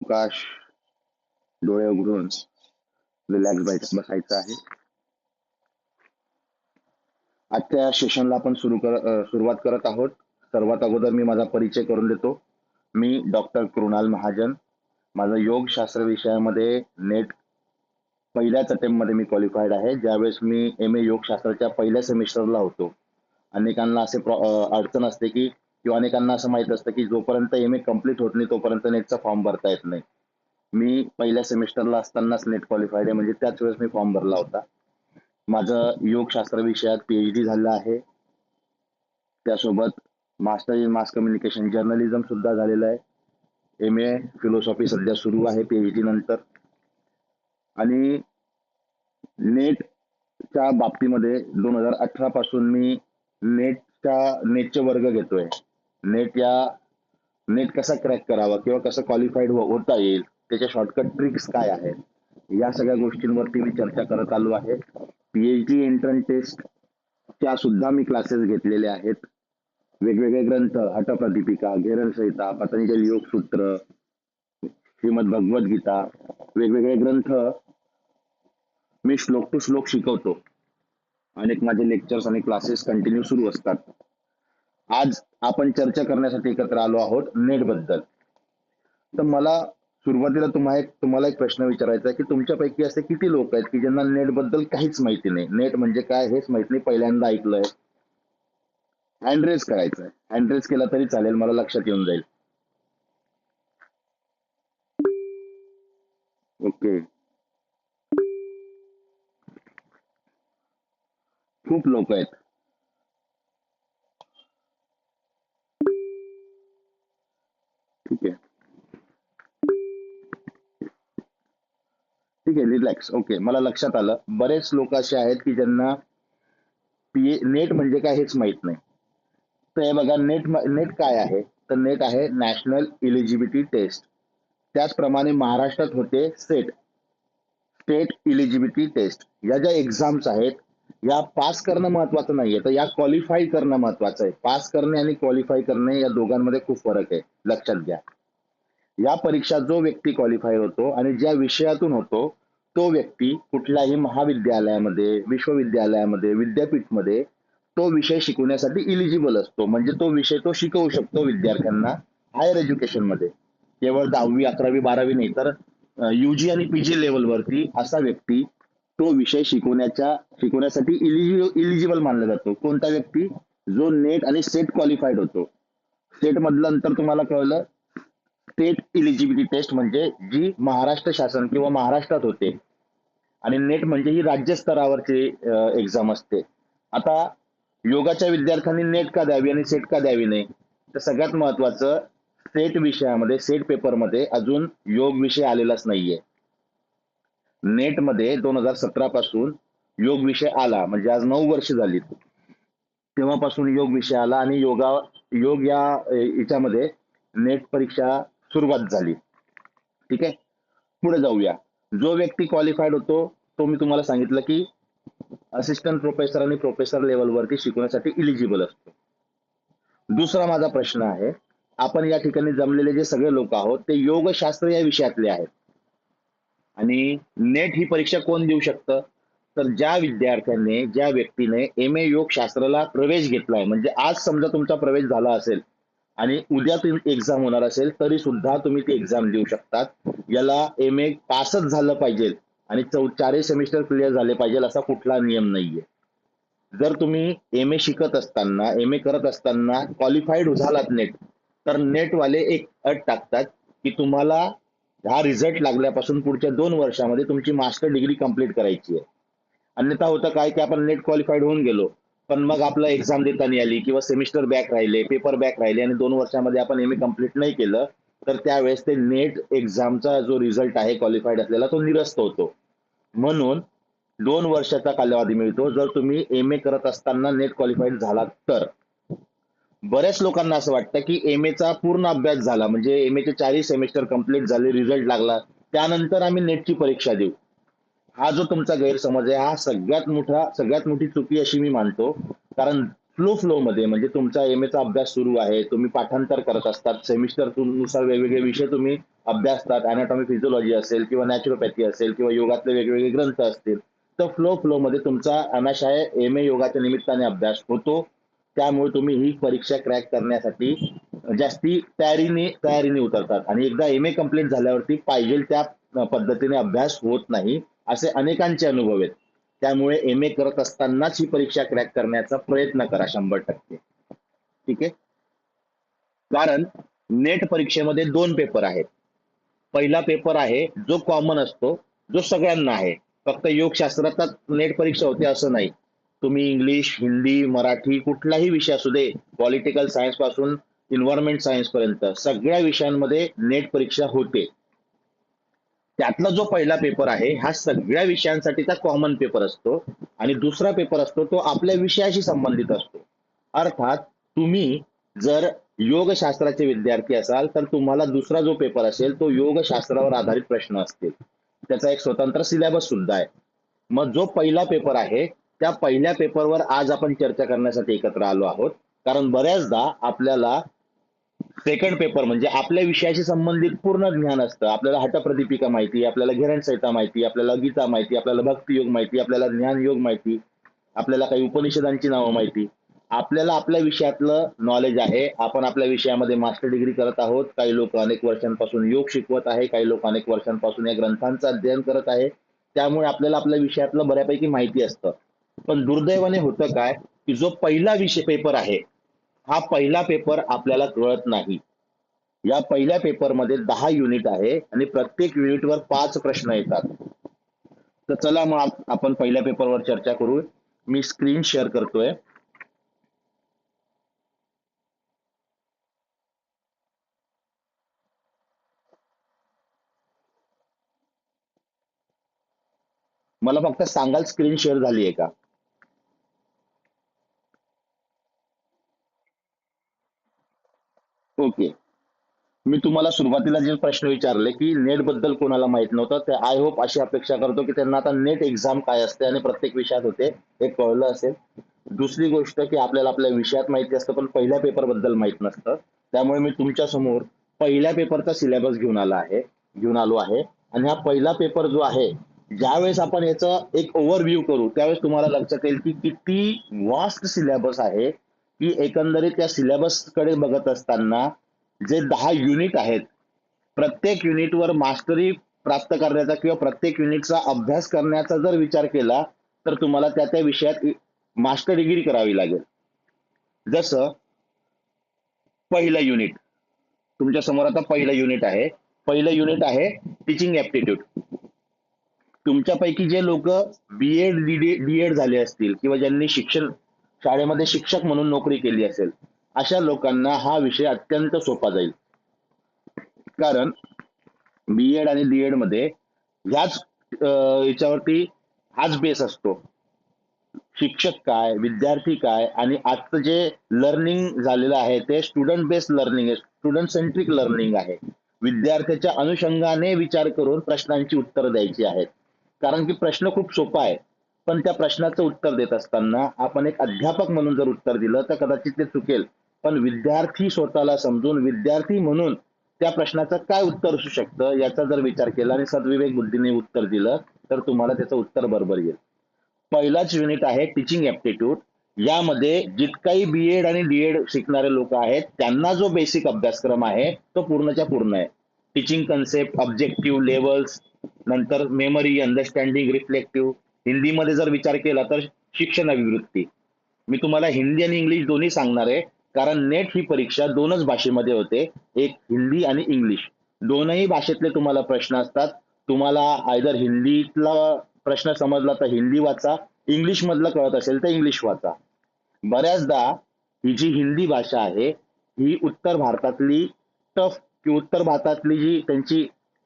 काश डोळे उघडून रिलॅक्स बसायचं आहे. आजच्या सेशनला आपण सुरुवात करत आहोत. सर्वात अगोदर मी माझा परिचय करून देतो. मी डॉक्टर कृणाल महाजन. माझं योगशास्त्र विषयामध्ये नेट पहिल्याच अटेम्प्टमध्ये मी क्वालिफाईड आहे. ज्यावेळेस मी एम ए योगशास्त्राच्या पहिल्या सेमिस्टरला होतो. अनेकांना अडचण असते की किंवा अनेकांना असं माहित असतं की जोपर्यंत एम ए कम्प्लीट होत नाही तोपर्यंत नेटचा फॉर्म भरता येत नाही. मी पहिल्या सेमिस्टरला असतानाच नेट क्वालिफाईड आहे, म्हणजे त्याच वेळेस मी फॉर्म भरला होता. माझं योगशास्त्र विषयात PhD झालं आहे. त्यासोबत master in mass communication journalism सुद्धा झालेलं आहे. MA फिलॉसॉफी सध्या सुरू आहे PhD नंतर. आणि नेटच्या बाबतीमध्ये 2018 पासून मी नेटचे वर्ग घेतोय. नेट कसा क्रॅक करावा किंवा कसं क्वालिफाईड होता येईल, त्याच्या शॉर्टकट ट्रिक्स काय आहेत, या सगळ्या गोष्टींवरती मी चर्चा करत आलो आहे. PhD एंट्रन्स टेस्ट च्या सुद्धा मी क्लासेस घेतलेले आहेत. वेगवेगळे ग्रंथ, हठप्रदीपिका, घेरलसंहिता, पतंजली योगसूत्र, श्रीमद भगवद्गीता, वेगवेगळे ग्रंथ मी श्लोक टू श्लोक शिकवतो. अनेक माझे लेक्चर्स आणि क्लासेस कंटिन्यू सुरू असतात. आज आपण चर्चा करण्यासाठी एकत्र आलो आहोत नेट बद्दल. तर मला सुरुवातीला तुम्हाला एक प्रश्न विचारायचा आहे की तुमच्यापैकी असे किती लोक आहेत की ज्यांना नेट बद्दल काहीच माहिती नाही, नेट म्हणजे काय हेच माहित नाही, पहिल्यांदा ऐकलंय? हँड रेज करायचं आहे. हँड रेज केला तरी चालेल, मला लक्षात येऊन जाईल. ओके, खूप लोक आहेत. ठीक आहे, ठीक आहे, रिलॅक्स. ओके, मला लक्षात आलं. बरेच लोक असे आहेत की ज्यांना नेट म्हणजे काय हेच माहित नाही. तर हे बघा, नेट नेट काय आहे? तर नेट आहे नॅशनल इलिजिबिलिटी टेस्ट. त्याचप्रमाणे महाराष्ट्रात होते स्टेट इलिजिबिलिटी टेस्ट. या ज्या एक्झाम्स आहेत, या पास करणं महत्वाचं नाहीये, तर या क्वालिफाय करणं महत्वाचं आहे. पास करणे आणि क्वालिफाय करणे या दोघांमध्ये खूप फरक आहे, लक्षात घ्या. या परीक्षा जो व्यक्ती क्वालिफाय होतो आणि ज्या विषयातून होतो तो व्यक्ती कुठल्याही महाविद्यालयामध्ये, विश्वविद्यालयामध्ये, विद्यापीठमध्ये तो विषय शिकवण्यासाठी इलिजिबल असतो. म्हणजे तो विषय तो शिकवू शकतो विद्यार्थ्यांना हायर एज्युकेशन मध्ये. केवळ 10वी 11वी 12वी नाही, तर UG आणि PG लेवलवरती असा व्यक्ती तो विषय शिकवण्यासाठी इलिजिबल मानला जातो. कोणता व्यक्ती? जो नेट आणि सेट क्वालिफाईड होतो. सेट मधलं अंतर तुम्हाला कळलं. स्टेट इलिजिबिलिटी टेस्ट म्हणजे जी महाराष्ट्र शासन किंवा महाराष्ट्रात होते, आणि नेट म्हणजे ही राज्य स्तरावरची एक्झाम असते. आता योगाच्या विद्यार्थ्यांनी नेट का द्यावी आणि सेट का द्यावी नाही? तर सगळ्यात महत्वाचं, सेट पेपरमध्ये अजून योग विषय आलेलाच नाहीये. नेटमध्ये 2017 पासून योग विषय आला, म्हणजे आज 9 वर्ष झाली. तेव्हापासून योग विषय आला आणि योग या याच्यामध्ये नेट परीक्षा सुरुवात झाली. ठीक आहे, पुढे जाऊया. जो व्यक्ती क्वालिफाईड होतो तो मी तुम्हाला सांगितलं की असिस्टंट प्रोफेसर आणि प्रोफेसर लेवलवरती शिकवण्यासाठी इलिजिबल असतो. दुसरा माझा प्रश्न आहे, आपण या ठिकाणी जमलेले जे सगळे लोक आहोत ते योगशास्त्र या विषयातले आहेत, आणि नेट ही परीक्षा कोण देऊ शकतं? तर ज्या व्यक्तीने MA योगशास्त्राला प्रवेश घेतलाय, म्हणजे आज समजा तुमचा प्रवेश झाला असेल आणि उद्या तुम्ही एक्झाम होणार असेल तरी सुद्धा तुम्ही ती एक्झाम देऊ शकतात. याला MA पासच झालं पाहिजे आणि चारही सेमिस्टर क्लिअर झाले पाहिजे असा कुठला नियम नाहीये. जर तुम्ही MA करत असताना क्वालिफाईड झालात नेट, तर नेटवाले एक अट टाकतात की तुम्हाला हा रिझल्ट लागल्यापासून पुढच्या 2 वर्षामध्ये तुमची मास्टर डिग्री कंप्लीट करायची आहे. अन्यथा होतं काय की आपण नेट क्वालिफाईड होऊन गेलो, पण मग आपला एक्झाम देता नाही आली किंवा सेमिस्टर बॅक राहिले, पेपर बॅक राहिले आणि 2 वर्षामध्ये आपण MA कंप्लीट नाही केलं, तर त्यावेळेस ते नेट एक्झामचा जो रिझल्ट आहे क्वालिफाईड असलेला तो निरस्त होतो. म्हणून 2 वर्षाचा कालावधी मिळतो जर तुम्ही MA करत असताना नेट क्वालिफाईड झालात तर. बऱ्याच लोकांना असं वाटतं की MA चा पूर्ण अभ्यास झाला, म्हणजे MA चे 4ही सेमिस्टर कंप्लीट झाले, रिझल्ट लागला, त्यानंतर आम्ही नेटची परीक्षा देऊ. हा जो तुमचा गैरसमज आहे, हा सगळ्यात मोठी चुकी अशी मी मानतो. कारण फ्लो मध्ये, म्हणजे तुमचा MA चा अभ्यास सुरू आहे, तुम्ही पाठांतर करत असतात, सेमिस्टर नुसार वेगवेगळे विषय तुम्ही अभ्यासतात, अॅनाटॉमी फिजिओलॉजी असेल किंवा नॅचरोपॅथी असेल किंवा योगातले वेगवेगळे ग्रंथ असतील, तर फ्लो मध्ये तुमचा अनाशय MA योगाच्या निमित्ताने अभ्यास होतो. त्यामुळे तुम्ही ही परीक्षा क्रॅक करण्यासाठी जास्ती तयारीने उतरतात आणि एकदा MA कंप्लीट झाल्यावरती पाहिजे त्या पद्धतीने अभ्यास होत नाही, असे अनेकांचे अनुभव आहेत. त्यामुळे MA करत असतानाच ही परीक्षा क्रॅक करण्याचा प्रयत्न करा 100%. ठीक आहे. कारण नेट परीक्षेमध्ये 2 पेपर आहेत. पहिला पेपर आहे जो कॉमन असतो, जो सगळ्यांना आहे. फक्त योगशास्त्रातच नेट परीक्षा होते असं नाही. तुम्ही इंग्लिश, हिंदी, मराठी कुठलाही विषय असू दे, पॉलिटिकल सायन्स पासून इन्व्हायरमेंट सायन्स पर्यंत सगळ्या विषयांमध्ये नेट परीक्षा होते. त्यातला जो पहिला पेपर आहे हा सगळ्या विषयांसाठीचा कॉमन पेपर असतो आणि दुसरा पेपर असतो तो आपल्या विषयाशी संबंधित असतो. अर्थात तुम्ही जर योगशास्त्राचे विद्यार्थी असाल तर तुम्हाला दुसरा जो पेपर असेल तो योगशास्त्रावर आधारित प्रश्न असतील. त्याचा एक स्वतंत्र सिलेबस सुद्धा आहे. मग जो पहिला पेपर आहे त्या पहिल्या पेपरवर आज आपण चर्चा करण्यासाठी एकत्र आलो आहोत. कारण बऱ्याचदा आपल्याला सेकंड पेपर म्हणजे आपल्या विषयाशी संबंधित पूर्ण ज्ञान असतं. आपल्याला हठप्रदीपिका माहिती, आपल्याला घिरणसंहिता माहिती, आपल्याला गीता माहिती, आपल्याला भक्तियोग माहिती, आपल्याला ज्ञानयोग माहिती, आपल्याला काही उपनिषदांची नावं माहिती. आपल्याला आपल्या विषयातलं नॉलेज आहे. आपण आपल्या विषयामध्ये मास्टर डिग्री करत आहोत. काही लोक अनेक वर्षांपासून योग शिकवत आहे, काही लोक अनेक वर्षांपासून या ग्रंथांचं अध्ययन करत आहे. त्यामुळे आपल्याला आपल्या विषयातलं बऱ्यापैकी माहिती असतं. पण दुर्दैवाने होतं काय की जो पहिला विषय पेपर आहे हा पहिला पेपर आपल्याला कळत नाही. या पहिल्या पेपरमध्ये 10 युनिट आहे आणि प्रत्येक युनिटवर 5 प्रश्न येतात. तर चला मग आपण पहिल्या पेपरवर चर्चा करू. मी स्क्रीन शेअर करतोय. मला फक्त सांगाल स्क्रीन शेअर झाली आहे का? ओके. मी तुम्हाला सुरुवातीला जे प्रश्न विचारले की नेट बद्दल कोणाला माहित नव्हतं, ते आय होप अशी अपेक्षा करतो की त्यांना आता नेट एक्झाम काय असते आणि प्रत्येक विषयात होते हे कळलं असेल. दुसरी गोष्ट की आपल्याला आपल्या विषयात माहिती असतं पण पहिल्या पेपर बद्दल माहित नसतं. त्यामुळे मी तुमच्या समोर पहिल्या पेपरचा सिलेबस घेऊन आलो आहे. आणि हा पहिला पेपर जो आहे, ज्यावेळेस आपण याचं एक ओव्हरव्ह्यू करू त्यावेळेस तुम्हाला लक्षात येईल की किती वास्ट सिलेबस आहे. की एकंदरीत त्या सिलेबस कडे बघत असताना जे 10 युनिट आहेत, प्रत्येक युनिटवर मास्टरी प्राप्त करण्याचा किंवा प्रत्येक युनिटचा अभ्यास करण्याचा जर विचार केला तर तुम्हाला त्या त्या विषयात मास्टर डिग्री करावी लागेल. जसं पहिलं युनिट तुमच्या समोर आता पहिलं युनिट आहे. पहिलं युनिट आहे टीचिंग ऍप्टिट्यूड. तुमच्यापैकी जे लोक बीएड डीएड झाले असतील किंवा ज्यांनी शिक्षण शाळेमध्ये शिक्षक म्हणून नोकरी केली असेल अशा लोकांना हा विषय अत्यंत सोपा जाईल. कारण बीएड आणि डीएड मध्ये ह्याच याच्यावरती हाच बेस असतो. शिक्षक काय, विद्यार्थी काय आणि आजचं जे लर्निंग झालेलं आहे ते स्टुडंट बेस्ड लर्निंग आहे, स्टुडंट सेंट्रिक लर्निंग आहे. विद्यार्थ्याच्या अनुषंगाने विचार करून प्रश्नांची उत्तरं द्यायची आहेत. कारण की प्रश्न खूप सोपा आहे, पण त्या प्रश्नाचं उत्तर देत असताना आपण एक अध्यापक म्हणून जर उत्तर दिलं तर कदाचित ते चुकेल. पण विद्यार्थी स्वतःला समजून विद्यार्थी म्हणून त्या प्रश्नाचं काय उत्तर असू शकतं याचा जर विचार केला आणि सद्विवेक बुद्धीने उत्तर दिलं तर तुम्हाला त्याचं उत्तर बरोबर येईल. पहिलाच युनिट आहे टीचिंग ऍप्टिट्यूड. यामध्ये जितकाही बीएड आणि डीएड शिकणारे लोक आहेत त्यांना जो बेसिक अभ्यासक्रम आहे तो पूर्णच्या पूर्ण आहे. टीचिंग कन्सेप्ट, ऑब्जेक्टिव्ह, लेवल्स, नंतर मेमरी, अंडरस्टँडिंग, रिफ्लेक्टिव्ह. हिंदीमध्ये जर विचार केला तर शिक्षण अभिवृत्ती. मी तुम्हाला हिंदी आणि इंग्लिश दोन्ही सांगणार आहे. कारण नेट ही परीक्षा 2च भाषेमध्ये होते, एक हिंदी आणि इंग्लिश. दोनही भाषेतले तुम्हाला प्रश्न असतात. तुम्हाला आयदर हिंदीतला प्रश्न समजला तर हिंदी वाचा, इंग्लिश मधलं कळत असेल तर इंग्लिश वाचा. बऱ्याचदा ही जी हिंदी भाषा आहे ही उत्तर भारतातली टफ की उत्तर भारतातली जी त्यांची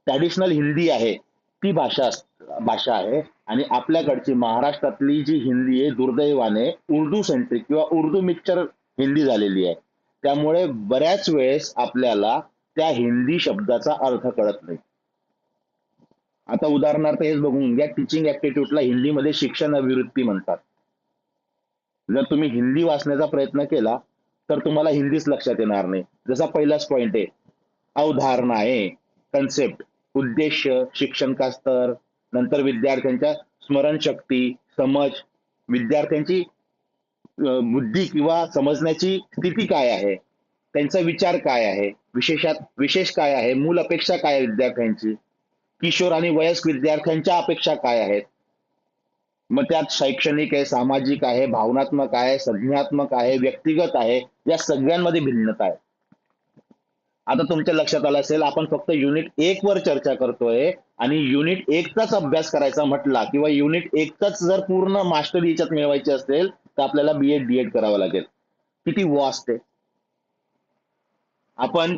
ट्रॅडिशनल हिंदी आहे ती भाषा आहे. आणि आपल्याकडची महाराष्ट्रातली जी हिंदी आहे दुर्दैवाने उर्दू सेंट्रिक किंवा उर्दू मिक्सचर हिंदी झालेली आहे. त्यामुळे बऱ्याच वेळेस आपल्याला त्या हिंदी शब्दाचा अर्थ कळत नाही. आता उदाहरणार्थ हेच बघून घ्या, टीचिंग ऍप्टिट्यूडला हिंदीमध्ये शिक्षण अभिवृत्ती म्हणतात. जर तुम्ही हिंदी वाचण्याचा प्रयत्न केला तर तुम्हाला हिंदीच लक्षात येणार नाही. जसा पहिलाच पॉइंट आहे अवधारणा आहे, कन्सेप्ट, उद्देश, शिक्षण का स्तर, नंतर विद्यार्थ्यांच्या स्मरणशक्ती, समज, विद्यार्थ्यांची बुद्धी किंवा समजण्याची स्थिती काय आहे, त्यांचा विचार काय आहे, विशेष काय आहे, मूल अपेक्षा काय आहे विद्यार्थ्यांची, किशोर आणि वयस्क विद्यार्थ्यांच्या अपेक्षा काय आहेत, मग त्यात शैक्षणिक आहे, सामाजिक आहे, भावनात्मक आहे, संज्ञात्मक आहे, व्यक्तिगत आहे, या सगळ्यांमध्ये भिन्नता आहे. आता तुमच्या लक्षात आलं असेल, आपण फक्त युनिट 1 वर चर्चा करतोय आणि युनिट 1 चाच अभ्यास करायचा म्हटला किंवा युनिट 1 चाच जर पूर्ण मास्टरी याच्यात मिळवायची असेल तर आपल्याला बीएड डीएड करावं लागेल. किती वास्ट आहे. आपण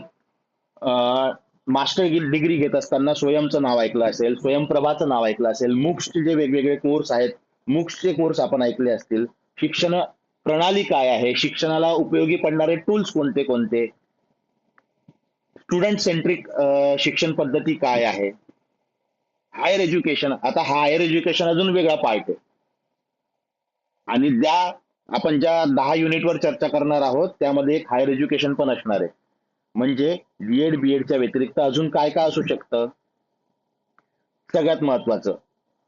मास्टर डिग्री घेत असताना स्वयंचं नाव ऐकलं असेल, स्वयंप्रभाचं नाव ऐकलं असेल, मुक्सचे जे वेगवेगळे कोर्स आहेत, मुक्सचे कोर्स आपण ऐकले असतील. शिक्षण प्रणाली काय आहे, शिक्षणाला उपयोगी पडणारे टूल्स कोणते कोणते, स्टुडंट सेंट्रिक शिक्षण पद्धती काय आहे, हायर एज्युकेशन. आता हायर एज्युकेशन अजून वेगळा पार्ट आहे आणि आपण ज्या 10 युनिटवर चर्चा करणार आहोत त्यामध्ये एक हायर एज्युकेशन पण असणार आहे. म्हणजे बीएड बीएडच्या व्यतिरिक्त अजून काय काय असू शकतं. सगळ्यात महत्वाचं,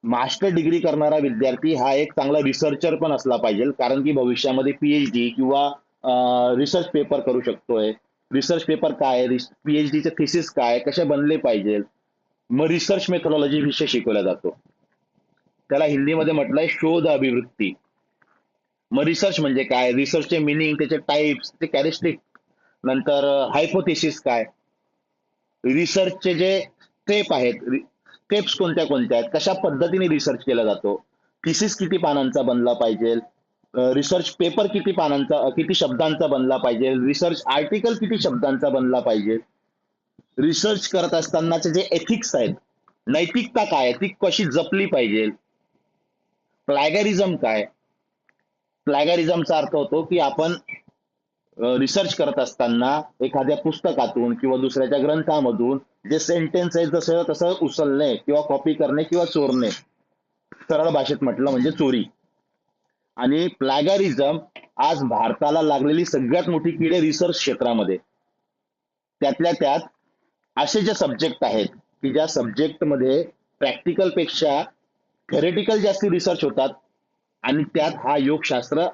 मास्टर डिग्री करणारा विद्यार्थी हा एक चांगला रिसर्चर पण असला पाहिजे, कारण की भविष्यामध्ये पीएचडी किंवा रिसर्च पेपर करू शकतोय. रिसर्च पेपर काय, पीएचडीचे थिसिस काय, कसे बनले पाहिजे, मग रिसर्च मेथोडॉलॉजी विषय शिकवला जातो. त्याला हिंदीमध्ये म्हटलंय शोध अभिवृत्ती. मग रिसर्च म्हणजे काय, रिसर्चचे मिनिंग, त्याचे टाइप्स, ते कॅरेक्टरिस्टिक, नंतर हायपोथेसिस काय, रिसर्चचे जे स्टेप आहेत, स्टेप्स कोणत्या कोणत्या आहेत, कशा पद्धतीने रिसर्च केला जातो, थिसिस किती पानांचा बनला पाहिजे, रिसर्च पेपर किती पानांचा, किती शब्दांचा बनला पाहिजे, रिसर्च आर्टिकल किती शब्दांचा बनला पाहिजे, रिसर्च करत असतानाचे जे एथिक्स आहेत, नैतिकता काय आहे, ती कशी जपली पाहिजे, प्लॅगरिझम काय. प्लॅगरिझमचा अर्थ होतो की आपण रिसर्च करत असताना एखाद्या पुस्तकातून किंवा दुसऱ्याच्या ग्रंथामधून जे सेंटेन्स आहे जसं तसं उचलणे किंवा कॉपी करणे किंवा चोरणे, सरळ भाषेत म्हटलं म्हणजे चोरी. आणि प्लॅगरिझम आज भारताला लागलेली सगळ्यात मोठी किडे रिसर्च क्षेत्रामध्ये. त्यातल्या त्यात असे जे सब्जेक्ट आहेत की ज्या सब्जेक्टमध्ये प्रॅक्टिकल पेक्षा थेरेटिकल जास्ती रिसर्च होतात, आणि त्यात हा योगशास्त्र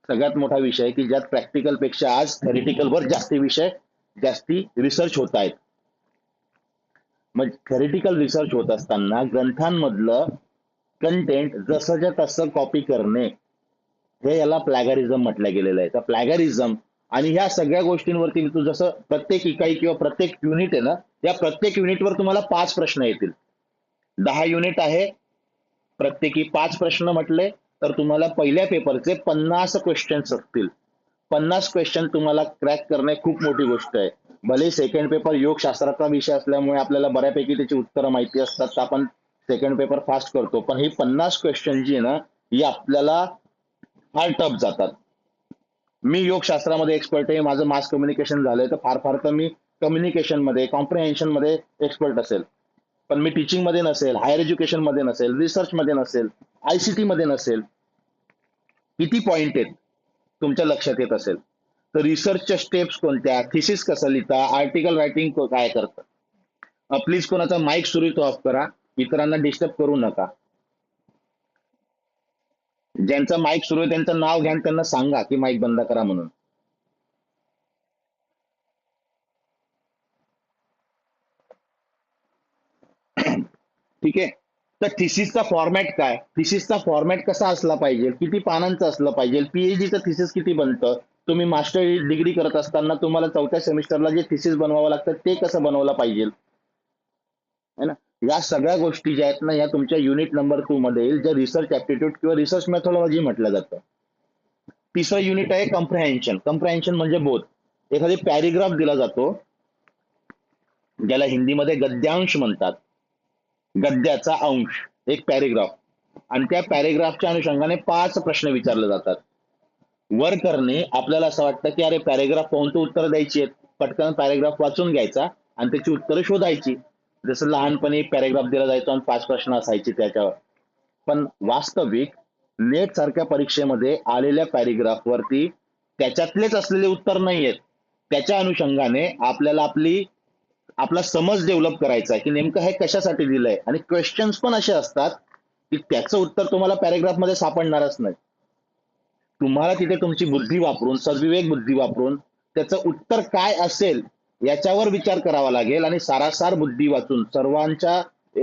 सगळ्यात मोठा विषय आहे की ज्यात प्रॅक्टिकल पेक्षा आज थेरेटिकल वर जास्ती रिसर्च होत आहेत. मग थेरेटिकल रिसर्च होत असताना ग्रंथांमधलं कंटेंट जसंच्या तसं कॉपी करणे, हे याला प्लॅगरिझम म्हटलं गेलेलं आहे. तर प्लॅगरिझम आणि ह्या सगळ्या गोष्टींवरती तू जसं प्रत्येक इकाई किंवा प्रत्येक युनिट आहे ना, या प्रत्येक युनिटवर तुम्हाला 5 प्रश्न येतील. 10 युनिट आहे, प्रत्येकी 5 प्रश्न म्हटले तर तुम्हाला पहिल्या पेपरचे 50 क्वेश्चन्स असतील. 50 क्वेश्चन तुम्हाला क्रॅक करणे खूप मोठी गोष्ट आहे. भले सेकंड पेपर योगशास्त्राचा विषय असल्यामुळे आपल्याला बऱ्यापैकी त्याची उत्तरं माहिती असतात, तर आपण सेकंड पेपर फास्ट करतो, पण ही 50 क्वेश्चन जी आहे ना, ही आपल्याला फार टफ जातात. मी योगशास्त्रामध्ये एक्सपर्ट आहे, माझं मास कम्युनिकेशन झालंय, तर फार फार तर मी कम्युनिकेशन मध्ये, कॉम्प्रिहेन्शन मध्ये एक्सपर्ट असेल, पण मी टीचिंग मध्ये नसेल, हायर एज्युकेशन मध्ये नसेल, रिसर्च मध्ये नसेल, आयसीटी मध्ये नसेल. किती पॉइंट आहेत तुमच्या लक्षात येत असेल. तर रिसर्चच्या स्टेप्स कोणत्या, थिसिस कसं लिहिता, आर्टिकल रायटिंग काय करतं. प्लीज कोणाचा माईक सुरू तो ऑफ करा, इतरांना डिस्टर्ब करू नका. ज्यांचा माईक सुरू आहे त्यांचं नाव घ्या आणि त्यांना सांगा की माईक बंद करा म्हणून. ठीक आहे. तर थिसिसचा फॉर्मॅट काय, थिसिसचा फॉर्मॅट कसा असला पाहिजे, किती पानांचं असलं पाहिजे, पीएचडीचं थिसिस किती बनतं, तुम्ही मास्टर डिग्री करत असताना तुम्हाला 4थ्या सेमिस्टरला जे थिसिस बनवावं लागतं ते कसं बनवलं पाहिजे, है ना. या सगळ्या गोष्टी ज्या आहेत ना, या तुमच्या युनिट नंबर 2 मध्ये येईल, जे रिसर्च ऍप्टिट्यूड किंवा रिसर्च मेथोडॉलॉजी म्हटलं जातं. तिसरं युनिट आहे कम्प्रेहेन्शन. कम्प्रेहेन्शन म्हणजे बोध. एखादी पॅरिग्राफ दिला जातो, ज्याला हिंदीमध्ये गद्यांश म्हणतात, गद्याचा अंश, एक पॅरेग्राफ, आणि त्या पॅरेग्राफच्या अनुषंगाने 5 प्रश्न विचारले जातात. वर करणे आपल्याला असं वाटतं की अरे पॅरेग्राफ पाहून तर उत्तर द्यायची आहेत, पटकन पॅरेग्राफ वाचून घ्यायचा आणि त्याची उत्तरं शोधायची, जसं लहानपणी पॅरेग्राफ दिला जायचो आणि 5 प्रश्न असायचे त्याच्यावर. पण वास्तविक नेट सारख्या परीक्षेमध्ये आलेल्या पॅरेग्राफ वरती त्याच्यातलेच असलेले उत्तर नाही आहेत, त्याच्या अनुषंगाने आपल्याला आपली आपला समज डेव्हलप करायचा आहे की नेमकं हे कशासाठी दिलंय, आणि क्वेश्चन्स पण असे असतात की त्याचं उत्तर तुम्हाला पॅरेग्राफ मध्ये सापडणारच नाही. तुम्हाला तिथे तुमची बुद्धी वापरून, सद्विवेक बुद्धी वापरून त्याचं उत्तर काय असेल याच्यावर विचार करावा लागेल, आणि सारासार बुद्धी वाचून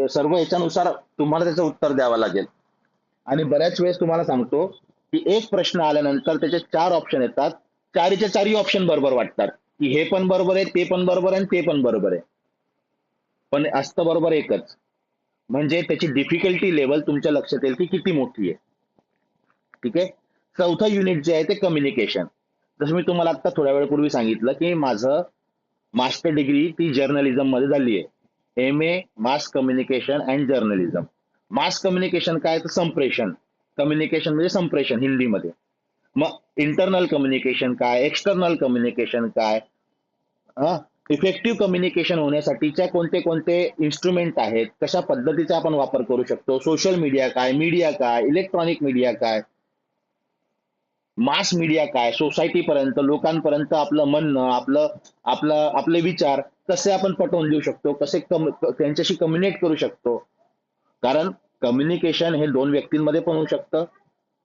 सर्व याच्यानुसार तुम्हाला त्याचं उत्तर द्यावं लागेल. आणि बऱ्याच वेळेस तुम्हाला सांगतो की एक प्रश्न आल्यानंतर त्याचे 4 ऑप्शन येतात. चारीचे चारही ऑप्शन बरोबर वाटतात, की हे पण बरोबर आहे, ते पण बरोबर आहे आणि ते पण बरोबर आहे. पण असतं बरोबर एकच. म्हणजे त्याची डिफिकल्टी लेवल तुमच्या लक्षात येईल की किती मोठी आहे. ठीक आहे. चौथं युनिट जे आहे ते कम्युनिकेशन. जसं मी तुम्हाला आता थोड्या वेळपूर्वी सांगितलं की माझं मास्टर डिग्री ती जर्नलिझम मध्ये झाली आहे. MA mass communication and journalism. Mass communication काय, तर संप्रेषण. कम्युनिकेशन म्हणजे संप्रेषण हिंदीमध्ये. मग इंटरनल कम्युनिकेशन काय, एक्सटर्नल कम्युनिकेशन काय, इफेक्टिव्ह कम्युनिकेशन होण्यासाठीच्या कोणते कोणते इन्स्ट्रुमेंट आहेत, कशा पद्धतीचा आपण वापर करू शकतो, सोशल मीडिया काय, इलेक्ट्रॉनिक मीडिया काय, मास मीडिया काय, सोसायटी पर्यंत, लोकांपर्यंत आपलं म्हणणं, आपलं आपलं आपले विचार कसे आपण पटवून देऊ शकतो, त्यांच्याशी कम्युनिकेट करू शकतो. कारण कम्युनिकेशन हे 2 व्यक्तींमध्ये पण होऊ शकतं,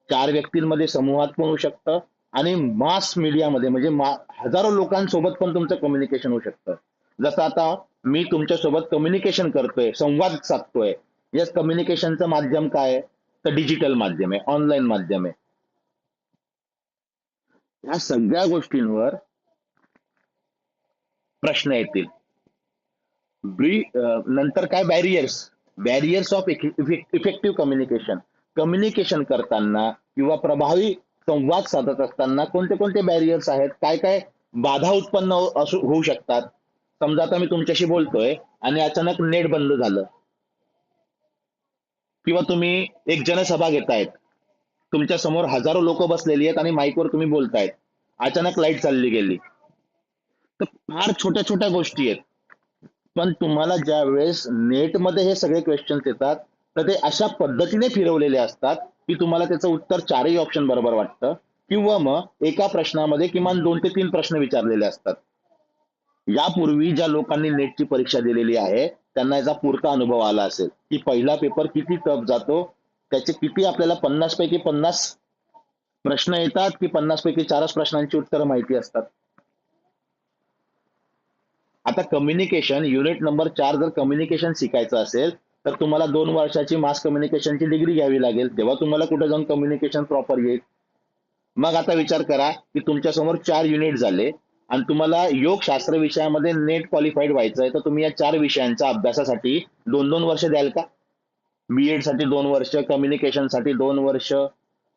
4 व्यक्तींमध्ये समूहात पण होऊ शकतं, आणि मास मीडियामध्ये म्हणजे हजारो लोकांसोबत पण तुमचं कम्युनिकेशन होऊ शकतं. जसं आता मी तुमच्यासोबत कम्युनिकेशन करतोय, संवाद साधतोय. या कम्युनिकेशनचं माध्यम काय आहे, तर डिजिटल माध्यम आहे, ऑनलाईन माध्यम आहे. ह्या सगळ्या गोष्टींवर प्रश्न येतील. नंतर काय, barriers of effective communication. Communication करताना किंवा प्रभावी संवाद साधत असताना कोणते कोणते बॅरियर्स आहेत, काय काय बाधा उत्पन्न होऊ शकतात. समजा आता मी तुमच्याशी बोलतोय आणि अचानक नेट बंद झालं, किंवा तुम्ही एक जनसभा घेतायत, तुमच्या समोर हजारो लोक बसलेली आहेत आणि माईकवर तुम्ही बोलतायत, अचानक लाईट चालली गेली. तर फार छोट्या छोट्या गोष्टी आहेत. पण तुम्हाला ज्या वेळेस नेटमध्ये हे सगळे क्वेश्चन्स येतात, तर ते अशा पद्धतीने फिरवलेले असतात की तुम्हाला त्याचं उत्तर 4ही ऑप्शन बरोबर वाटतं, किंवा मग एका प्रश्नामध्ये किमान 2 ते 3 प्रश्न विचारलेले असतात. यापूर्वी ज्या लोकांनी नेटची परीक्षा दिलेली आहे त्यांना याचा पुरता अनुभव आला असेल की पहिला पेपर किती टफ जातो, त्याचे किती आपल्याला 50 पैकी 50 प्रश्न येतात, की 50 पैकी 4च प्रश्नांची उत्तरं माहिती असतात. आता कम्युनिकेशन युनिट नंबर 4 जर कम्युनिकेशन शिकायचं असेल, तर तुम्हाला 2 वर्षाची मास कम्युनिकेशनची डिग्री घ्यावी लागेल, तेव्हा तुम्हाला कुठे जाऊन कम्युनिकेशन प्रॉपर येईल. मग आता विचार करा की तुमच्या समोर 4 युनिट झाले आणि तुम्हाला योगशास्त्र विषयामध्ये नेट क्वालिफाईड व्हायचंय, तर तुम्ही या 4 विषयांच्या अभ्यासासाठी 2-2 वर्ष द्याल का? BEd साठी 2 वर्ष, कम्युनिकेशन साठी 2 वर्ष,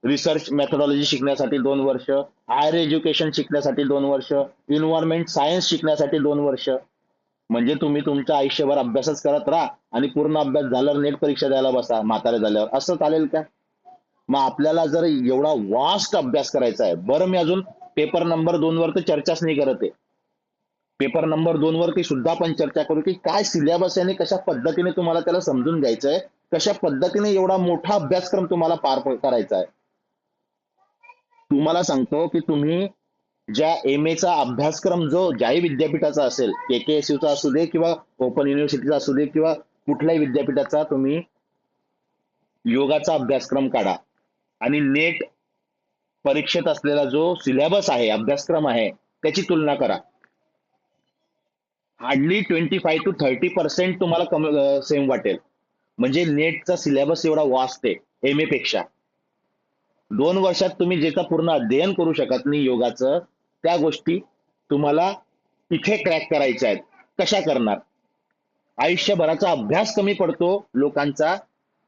रिसर्च मेथडॉलॉजी शिकण्यासाठी 2 वर्ष, हायर एज्युकेशन शिकण्यासाठी 2 वर्ष, इन्व्हायरमेंट सायन्स शिकण्यासाठी 2 वर्ष. म्हणजे तुम्ही तुमच्या आयुष्यभर अभ्यासच करत राहा आणि पूर्ण अभ्यास झाल्यावर नेट परीक्षा द्यायला बसा म्हातारे झाल्यावर, असं चालेल का? मग आपल्याला जर एवढा वास्ट अभ्यास करायचा आहे, बरं मी अजून पेपर नंबर 2 वर तर चर्चाच नाही करत आहे. पेपर नंबर 2 वरती सुद्धा आपण चर्चा करू की काय सिलेबस आहे आणि कशा पद्धतीने तुम्हाला त्याला समजून घ्यायचंय, कशा पद्धतीने एवढा मोठा अभ्यासक्रम तुम्हाला करायचा आहे. तुम्हाला सांगतो की तुम्ही ज्या MA चा अभ्यासक्रम जो ज्याही विद्यापीठाचा असेल, KKSU चा असू दे किंवा ओपन युनिव्हर्सिटीचा असू दे किंवा कुठल्याही विद्यापीठाचा, तुम्ही योगाचा अभ्यासक्रम काढा आणि नेट परीक्षेत असलेला जो सिलेबस आहे, अभ्यासक्रम आहे, त्याची तुलना करा. हार्डली 25 to 30% तुम्हाला सेम वाटेल. म्हणजे नेटचा सिलेबस एवढा वास्ट आहे MA पेक्षा. 2 वर्षात तुम्ही ज्याचं पूर्ण अध्ययन करू शकत नाही योगाचं, त्या गोष्टी तुम्हाला इथे क्रॅक करायच्या आहेत. कशा करणार? आयुष्यभराचा अभ्यास कमी पडतो लोकांचा.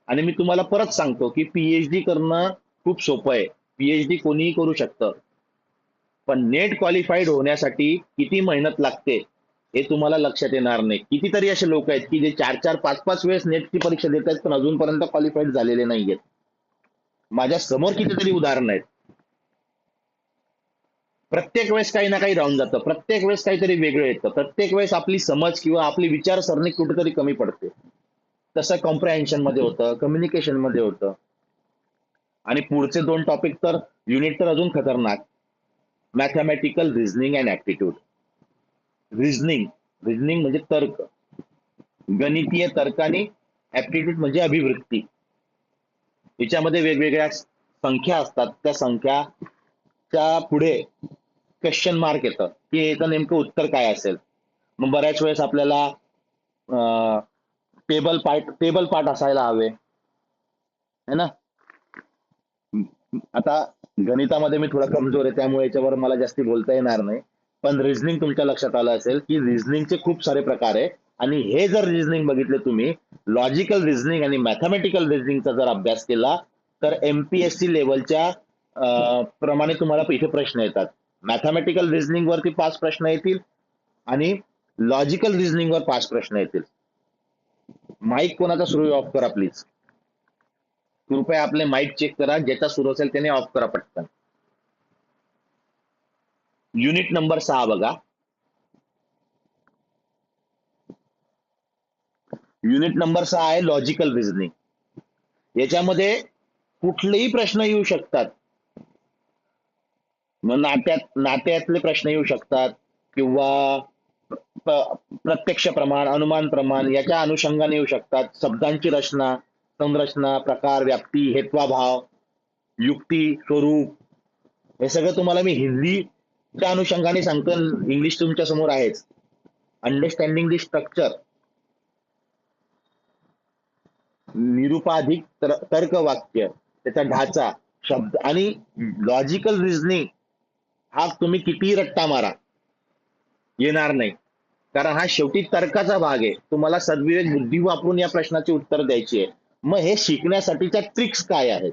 आणि मी तुम्हाला परत सांगतो की PhD करणं खूप सोपं आहे. PhD कोणीही करू शकतं. पण नेट क्वालिफाईड होण्यासाठी किती मेहनत लागते हे तुम्हाला लक्षात येणार नाही. कितीतरी असे लोक आहेत की जे 4-4 5-5 वेळेस नेटची परीक्षा देत आहेत पण अजूनपर्यंत क्वालिफाईड झालेले नाहीयेत. माझ्या समोर कितीतरी उदाहरण आहेत. प्रत्येक वेळेस काही ना काही राहून जातं, प्रत्येक वेळेस काहीतरी वेगळं येतं, प्रत्येक वेळेस आपली समज किंवा आपली विचारसरणी कुठेतरी कमी पडते. तसं कॉम्प्रेहेन्शन मध्ये होतं, कम्युनिकेशन मध्ये होतं. आणि पुढचे 2 टॉपिक तर, युनिट तर अजून खतरनाक. Mathematical reasoning and aptitude. Reasoning reasoning म्हणजे तर्क, गणितीय तर्क आणि ऍप्टिट्यूड म्हणजे अभिवृत्ती. याच्यामध्ये वेगवेगळ्या संख्या असतात, त्या संख्याच्या पुढे क्वेश्चन मार्क येतं की याचं नेमकं उत्तर काय असेल. मग बऱ्याच वेळेस आपल्याला टेबल पार्ट असायला हवे, है ना. आता गणितामध्ये मी थोडा कमजोर आहे, त्यामुळे याच्यावर मला जास्ती बोलता येणार नाही. पण रिझनिंग तुमच्या लक्षात आलं असेल की रिझनिंगचे खूप सारे प्रकार आहे. आणि हे जर रिझनिंग बघितले तुम्ही, लॉजिकल रिझनिंग आणि मॅथमॅटिकल रिझनिंगचा जर अभ्यास केला तर एमपीएससी लेवलच्या प्रमाणे तुम्हाला इथे प्रश्न येतात. मॅथमॅटिकल रिझनिंग वरती 5 प्रश्न येतील आणि लॉजिकल रिझनिंग वर 5 प्रश्न येतील. माईक कोणाचा सुरू ऑफ करा प्लीज. कृपया आपले माईक चेक करा, ज्याचा सुरू असेल त्याने ऑफ करा पटकन. युनिट नंबर 6 बघा. युनिट नंबर 6 आहे लॉजिकल रिझनिंग. याच्यामध्ये कुठलेही प्रश्न येऊ शकतात. मग नात्यातले प्रश्न येऊ शकतात किंवा प्रत्यक्ष प्रमाण, अनुमान प्रमाण याच्या अनुषंगाने येऊ शकतात. शब्दांची रचना, संरचना, प्रकार, व्याप्ती, हेत्वाभाव, युक्ती, स्वरूप, हे सगळं तुम्हाला मी हिंदीच्या अनुषंगाने सांगतो. इंग्लिश तुमच्या समोर आहेच. अंडरस्टँडिंग दी स्ट्रक्चर, निरुपाधिक तर्क वाक्य, त्याचा ढाचा, शब्द आणि लॉजिकल रिझनिंग हा तुम्ही कितीही रट्टा मारा, येणार नाही. कारण हा शेवटी तर्काचा भाग आहे. तुम्हाला सद्विवेक बुद्धी वापरून या प्रश्नाची उत्तर द्यायची आहे. मग हे शिकण्यासाठीच्या ट्रिक्स काय आहेत?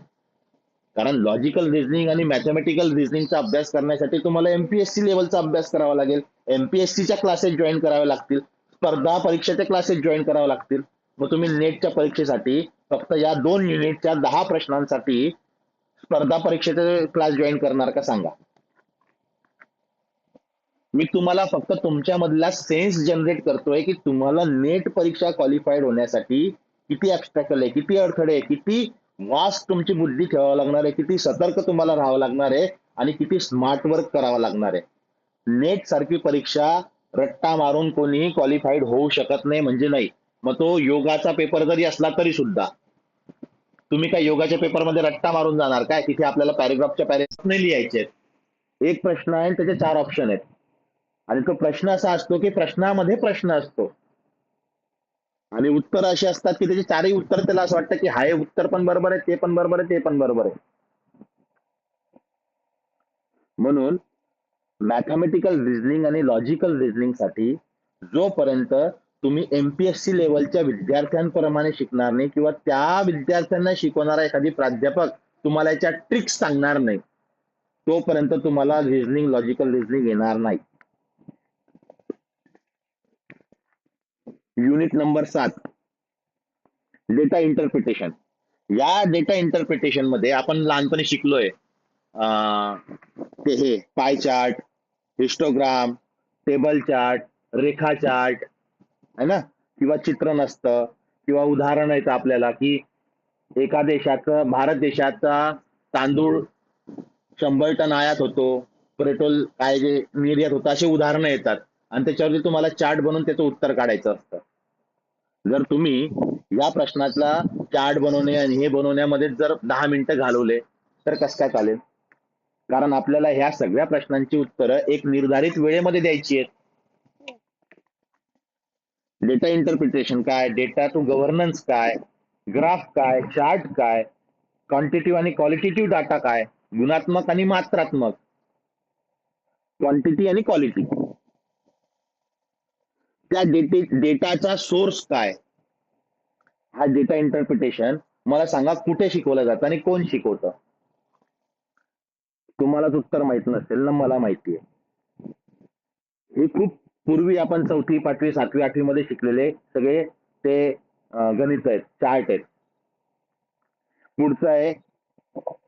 कारण लॉजिकल रिझनिंग आणि मॅथमॅटिकल रिझनिंगचा अभ्यास करण्यासाठी तुम्हाला एमपीएससी लेवलचा अभ्यास करावा लागेल. एमपीएससीच्या क्लासेस जॉईन करावे लागतील. स्पर्धा परीक्षेचे क्लासेस जॉईन करावे लागतील. मग तुम्ही नेटच्या परीक्षेसाठी फक्त या 2 युनिटच्या 10 प्रश्नांसाठी स्पर्धा परीक्षेचे क्लास जॉईन करणार का सांगा. मी तुम्हाला फक्त तुमच्यामधला सेन्स जनरेट करतोय की तुम्हाला नेट परीक्षा क्वालिफाईड होण्यासाठी किती ऑब्स्टॅकल आहे, किती अडथळे आहे, किती वास्ट तुमची बुद्धी ठेवावं लागणार आहे, किती सतर्क तुम्हाला राहावं लागणार आहे आणि किती स्मार्ट वर्क करावं लागणार आहे. नेट सारखी परीक्षा रट्टा मारून कोणीही क्वालिफाईड होऊ शकत नाही म्हणजे नाही. मग तो योगाचा पेपर जरी असला तरी सुद्धा तुम्ही काय योगाच्या पेपरमध्ये रट्टा मारून जाणार काय? तिथे आपल्याला पॅरेग्राफच्या पॅरेग्राफ नाही लिहायचे आहेत. एक प्रश्न आहे आणि त्याचे 4 ऑप्शन आहेत. आणि तो प्रश्न असा असतो की प्रश्नामध्ये प्रश्न असतो आणि उत्तर अशी असतात की त्याचे 4ही उत्तर त्याला असं वाटतं की हा उत्तर पण बरोबर आहे, ते पण बरोबर आहे, ते पण बरोबर आहे. म्हणून मॅथमॅटिकल रिझनिंग आणि लॉजिकल रिझनिंग साठी जोपर्यंत तुम्ही एमपीएससी लेवलच्या विद्यार्थ्यांप्रमाणे शिकणार नाही किंवा त्या विद्यार्थ्यांना शिकवणारा एखादी प्राध्यापक तुम्हाला याच्या ट्रिक्स सांगणार नाही, तोपर्यंत तुम्हाला रिझनिंग, लॉजिकल रिझनिंग येणार नाही. Unit number 7, data interpretation. या डेटा इंटरप्रिटेशन मध्ये आपण लहानपणी शिकलोय ते हे pie chart, histogram, table chart, रेखा चार्ट, है ना, किंवा चित्र नसतं किंवा उदाहरण येतं आपल्याला की एका देशाचं, भारत देशाचा तांदूळ 100 टन आयात होतो, पेट्रोल काय जे निर्यात होतं, अशी उदाहरणं येतात आणि त्याच्यावरती तुम्हाला चार्ट बनवून त्याचं उत्तर काढायचं असतं. जर तुम्ही या प्रश्नातला चार्ट बनवणे आणि हे बनवण्यामध्ये जर 10 मिनिटं घालवले तर कसं काय चालेल? कारण आपल्याला ह्या सगळ्या प्रश्नांची उत्तरं एक निर्धारित वेळेमध्ये द्यायची आहेत. डेटा इंटरप्रिटेशन काय, डेटा टू गव्हर्नन्स काय, ग्राफ काय, चार्ट काय, क्वांटिटिव्ह आणि क्वालिटेटिव्ह डाटा काय, गुणात्मक आणि मात्रात्मक, क्वांटिटी आणि क्वालिटी, त्या डेटाचा सोर्स काय, हा डेटा इंटरप्रिटेशन मला सांगा कुठे शिकवलं जातं आणि कोण शिकवतं? तुम्हालाच उत्तर माहित नसेल ना, मला माहिती आहे. हे खूप पूर्वी आपण 4थी, 5वी, 7वी, 8वी मध्ये शिकलेले सगळे ते गणित आहेत, चार्ट आहेत. पुढचं आहे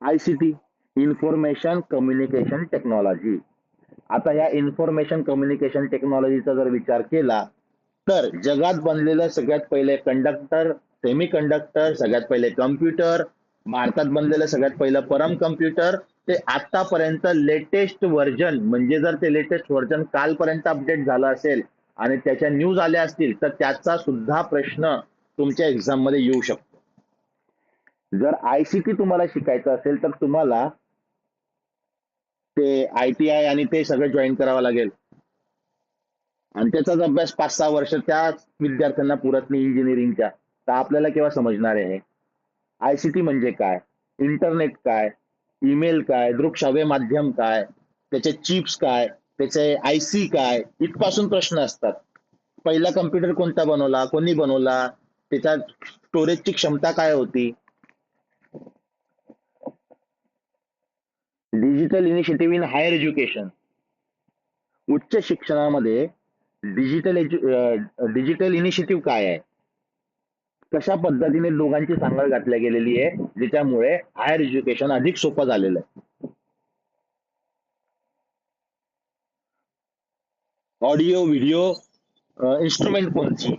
आयसीटी, इन्फॉर्मेशन कम्युनिकेशन टेक्नॉलॉजी. आता या इन्फॉर्मेशन कम्युनिकेशन टेक्नॉलॉजीचा जर विचार केला तर जगात बनलेलं सगळ्यात पहिले कंडक्टर, सेमी कंडक्टर, सगळ्यात पहिले कम्प्युटर, भारतात बनलेलं सगळ्यात पहिलं परम कम्प्युटर, ते आतापर्यंत लेटेस्ट व्हर्जन, म्हणजे जर ते लेटेस्ट व्हर्जन कालपर्यंत अपडेट झालं असेल आणि त्याच्या न्यूज आल्या असतील तर त्याचा सुद्धा प्रश्न तुमच्या एक्झाम मध्ये येऊ शकतो. जर आयसीटी तुम्हाला शिकायचं असेल तर तुम्हाला ते ITI आणि ते सगळं जॉईन करावं लागेल आणि त्याचाच अभ्यास 5-6 वर्ष त्या विद्यार्थ्यांना पुरत नाही इंजिनिअरिंगच्या. तर आपल्याला केव्हा समजणार आहे? आयसीटी म्हणजे काय, इंटरनेट काय, ईमेल काय, दृकश्राव्य माध्यम काय, त्याचे चिप्स काय, त्याचे IC काय, इथपासून प्रश्न असतात. पहिला कम्प्युटर कोणता बनवला, कोणी बनवला, त्याच्या स्टोरेजची क्षमता काय होती. Digital initiative in higher education, उच्च शिक्षणामध्ये डिजिटल इनिशिएटिव्ह काय आहे, कशा पद्धतीने दोघांची सांगड घातल्या गेलेली आहे, ज्याच्यामुळे हायर एज्युकेशन अधिक सोपं झालेलं आहे. ऑडिओ व्हिडिओ इन्स्ट्रुमेंट कोणची,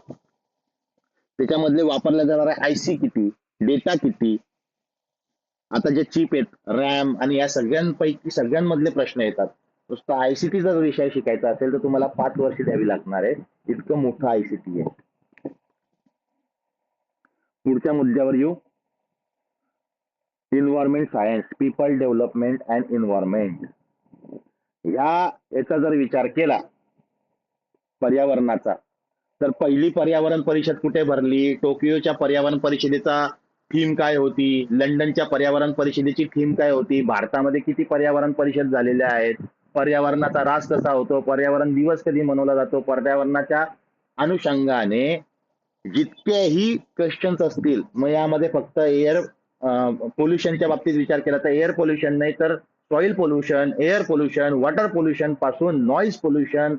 त्याच्यामधले वापरल्या जाणारे IC किती, डेटा किती, आता जे चिप आहेत रॅम आणि या सगळ्यांपैकी सगळ्यांमधले प्रश्न येतात. नुसतं ICT जर विषय शिकायचा असेल तर तुम्हाला 5 वर्ष द्यावी लागणार आहे, इतकं मोठं ICT आहे. पुढच्या मुद्द्यावर येऊ. Environment science, people development and environment. ह्या याचा जर विचार केला पर्यावरणाचा, तर पहिली पर्यावरण परिषद कुठे भरली, टोकियोच्या पर्यावरण परिषदेचा थीम काय होती, लंडनच्या पर्यावरण परिषदेची थीम काय होती, भारतामध्ये किती पर्यावरण परिषद झालेल्या आहेत, पर्यावरणाचा रास कसा होतो, पर्यावरण दिवस कधी मनवला जातो, पर्यावरणाच्या अनुषंगाने जितकेही क्वेश्चन्स असतील. मग यामध्ये फक्त एअर पोल्युशनच्या बाबतीत विचार केला तर एअर पोल्युशन नाही तर soil pollution, air pollution, water pollution पासून नॉईज पोल्युशन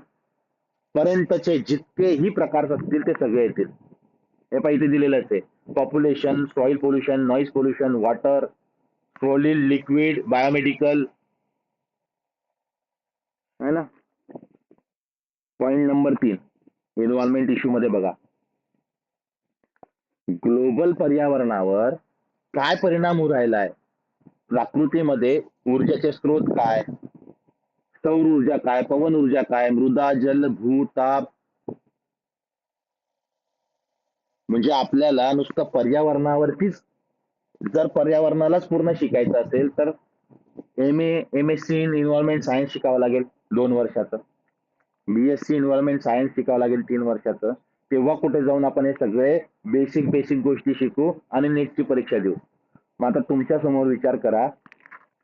पर्यंतचे जितकेही प्रकार असतील ते सगळे येतील. हे पाहिजे दिलेलंच आहे. Population, soil pollution, noise pollution, water, solid, liquid, biomedical, है ना. पॉइंट नंबर 3 एन्व्हायरमेंट इश्यू मध्ये बघा, ग्लोबल पर्यावरणावर काय परिणाम होऊ राहिलाय, प्रकृतीमध्ये ऊर्जेचे स्रोत काय, सौर ऊर्जा काय, पवन ऊर्जा काय, मृदा, जल, भू, ताप. म्हणजे आपल्याला नुसतं पर्यावरणावरतीच जर पर्यावरणालाच पूर्ण शिकायचं असेल तर MSc इन इन्व्हायरमेंट सायन्स शिकावं लागेल 2 वर्षाचं, BSc इन्व्हायरमेंट सायन्स शिकावं लागेल 3 वर्षाचं. तेव्हा कुठे जाऊन आपण हे सगळे बेसिक बेसिक गोष्टी शिकू आणि नेटची परीक्षा देऊ. मग आता तुमच्या समोर विचार करा,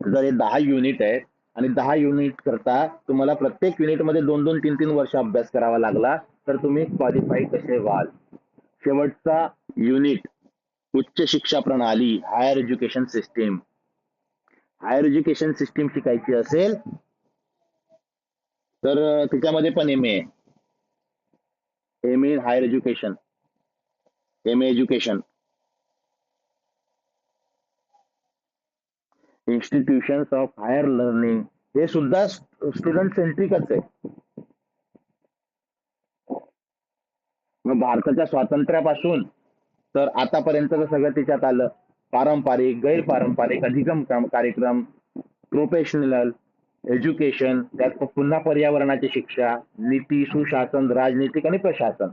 जर हे 10 युनिट आहे आणि 10 युनिट करता तुम्हाला प्रत्येक युनिटमध्ये 2-2, 3-3 वर्ष अभ्यास करावा लागला तर तुम्ही क्वालिफाय कसे व्हाल. शेवटचा युनिट उच्च शिक्षा प्रणाली, higher education system. Higher education system शिकायची असेल तर त्याच्यामध्ये पण MA आहे, MA in higher education, MA education. Institutions of higher learning, हे सुद्धा स्टुडंट सेंट्रिकच आहे. मग भारताच्या स्वातंत्र्यापासून तर आतापर्यंतचं सगळं त्याच्यात आलं. पारंपरिक, गैरपारंपरिक, अधिगम कार्यक्रम, प्रोफेशनल एज्युकेशन, त्यात पुन्हा पर्यावरणाची शिक्षा, नीती, सुशासन, राजनीतिक आणि प्रशासन.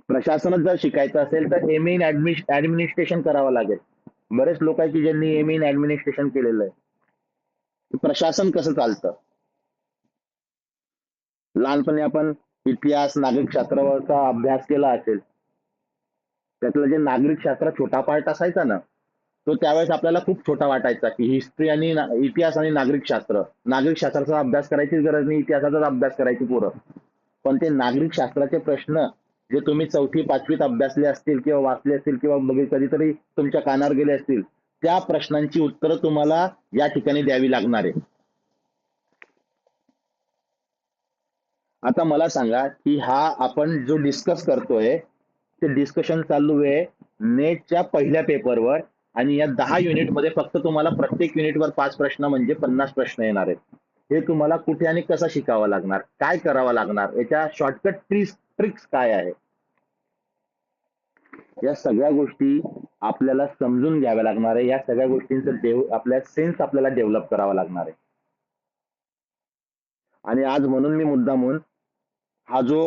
प्रशासनच जर शिकायचं असेल तर MA इन ऍडमिनिस्ट्रेशन करावं लागेल. बरेच लोक आहेत की ज्यांनी MA इन ऍडमिनिस्ट्रेशन केलेलं आहे. प्रशासन कसं चालतं, लहानपणी आपण इतिहास, नागरिक शास्त्रावरचा अभ्यास केला असेल, त्यातलं जे नागरिक शास्त्र छोटा पार्ट असायचा ना, तो त्यावेळेस आपल्याला खूप छोटा वाटायचा की हिस्ट्री आणि इतिहास आणि नागरिक शास्त्र, नागरिक शास्त्राचा अभ्यास करायचीच गरज नाही, इतिहासाचाच अभ्यास करायची पोरं. पण ते नागरिक शास्त्राचे प्रश्न जे तुम्ही 4थी-5वीत अभ्यासले असतील किंवा वाचले असतील किंवा कधीतरी तुमच्या कानावर गेले असतील, त्या प्रश्नांची उत्तरं तुम्हाला या ठिकाणी द्यावी लागणार आहे. आता मला सांगा की हा आपण जो डिस्कस करतोय ते डिस्कशन चालू आहे नेटच्या पहिल्या पेपरवर आणि या 10 युनिट मध्ये फक्त तुम्हाला प्रत्येक युनिटवर 5 प्रश्न म्हणजे 50 प्रश्न येणार आहेत. हे तुम्हाला कुठे आणि कसं शिकावं लागणार, काय करावं लागणार, याच्या शॉर्टकट ट्रिक्स काय आहे, या सगळ्या गोष्टी आपल्याला समजून घ्याव्या लागणार आहे. या सगळ्या गोष्टींचं आपल्या सेन्स आपल्याला डेव्हलप करावा लागणार आहे. आणि आज म्हणून मी मुद्दामून हा जो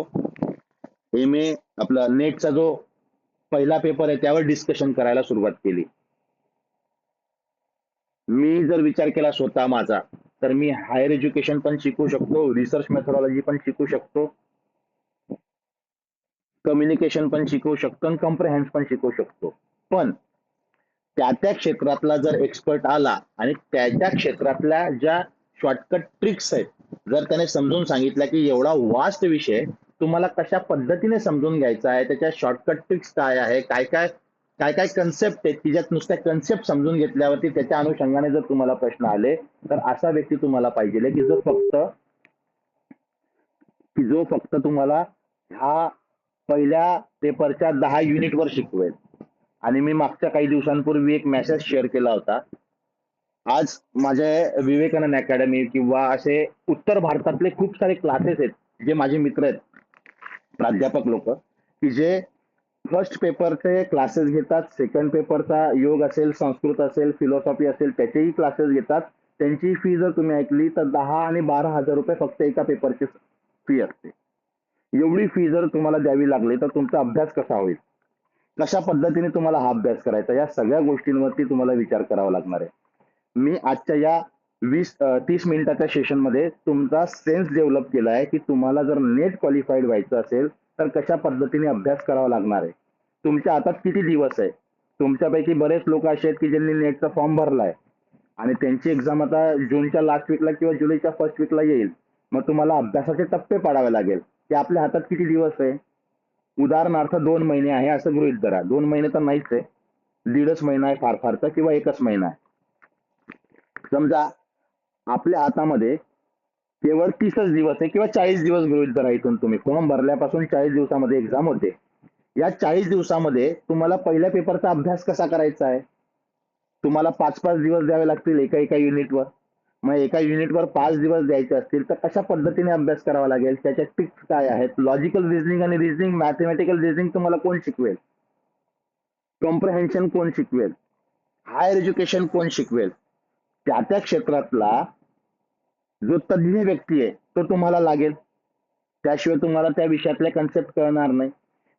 एम ए आपला नेटचा जो पहिला पेपर आहे त्यावर डिस्कशन करायला सुरुवात केली. मी जर विचार केला स्वतः माझा, तर मी हायर एज्युकेशन पण शिकू शकतो, रिसर्च मेथॉडॉलॉजी पण शिकू शकतो, कम्युनिकेशन पण शिकू शकतो आणि कॉम्प्रिहेन्स पण शिकू शकतो. पण त्या त्या क्षेत्रातला जर एक्सपर्ट आला आणि त्याच्या क्षेत्रातल्या ज्या शॉर्टकट ट्रिक्स आहेत, जर त्याने समजून सांगितल्या की एवढा वास्ट विषय तुम्हाला कशा पद्धतीने समजून घ्यायचा आहे, त्याच्या शॉर्टकट ट्रिक्स काय आहे, काय काय काय काय कन्सेप्ट आहेत की ज्यात नुसत्या कन्सेप्ट समजून घेतल्यावरती त्याच्या अनुषंगाने जर तुम्हाला प्रश्न आले, तर असा व्यक्ती तुम्हाला पाहिजे की जो फक्त तुम्हाला ह्या पहिल्या पेपरच्या 10 युनिटवर शिकवेल. आणि मी मागच्या काही दिवसांपूर्वी एक मेसेज शेअर केला होता. आज माझे विवेकानंद अकॅडमी किंवा असे उत्तर भारतातले खूप सारे क्लासेस आहेत, जे माझे मित्र आहेत, प्राध्यापक लोक, की जे फर्स्ट पेपरचे क्लासेस घेतात, सेकंड पेपरचा योग असेल, संस्कृत असेल, फिलॉसॉफी असेल, त्याचेही क्लासेस घेतात. त्यांची फी जर तुम्ही ऐकली तर 10,000 आणि 12,000 रुपये फक्त एका पेपरची फी असते. एवढी फी जर तुम्हाला द्यावी लागली तर तुमचा अभ्यास कसा होईल, कशा पद्धतीने तुम्हाला हा अभ्यास करायचा, या सगळ्या गोष्टींवरती तुम्हाला विचार करावा लागणार आहे. मी आजच्या या 30 मिनिटाच्या सेशनमध्ये तुमचा सेन्स डेव्हलप केला आहे की तुम्हाला जर नेट क्वालिफाईड व्हायचं असेल तर कशा पद्धतीने अभ्यास करावा लागणार आहे, तुमच्या हातात किती दिवस आहे. तुमच्यापैकी बरेच लोक असे आहेत की ज्यांनी नेटचा फॉर्म भरलाय आणि त्यांची एक्झाम आता जूनच्या लास्ट वीकला किंवा जुलैच्या फर्स्ट वीकला येईल. मग तुम्हाला अभ्यासाचे टप्पे पाडावे लागेल की आपल्या हातात किती दिवस आहे. उदाहरणार्थ 2 महिने आहे असं गृहीत धरा. 2 महिने तर नाहीच आहे, 1.5 महिना आहे फार फारचा, किंवा 1 महिना आहे. समजा आपल्या हातामध्ये केवळ 30च दिवस आहे किंवा 40 दिवस गृहीत धरा. इथून तुम्ही फॉर्म भरल्यापासून 40 दिवसामध्ये एक्झाम होते. या 40 दिवसामध्ये तुम्हाला पहिल्या पेपरचा अभ्यास कसा करायचा आहे. तुम्हाला 5-5 दिवस द्यावे लागतील एका एका युनिटवर. मग एका युनिटवर 5 दिवस द्यायचे असतील तर कशा पद्धतीने अभ्यास करावा लागेल, त्याच्या टिप्स काय आहेत, लॉजिकल रिझनिंग आणि रिझनिंग, मॅथमॅटिकल रिझनिंग तुम्हाला कोण शिकवेल, कॉम्प्रिहेन्शन कोण शिकवेल, हायर एज्युकेशन कोण शिकवेल, त्या त्या क्षेत्रातला जो तज्ञ व्यक्ती आहे तो तुम्हाला लागेल. त्याशिवाय तुम्हाला त्या विषयातले कन्सेप्ट कळणार नाही.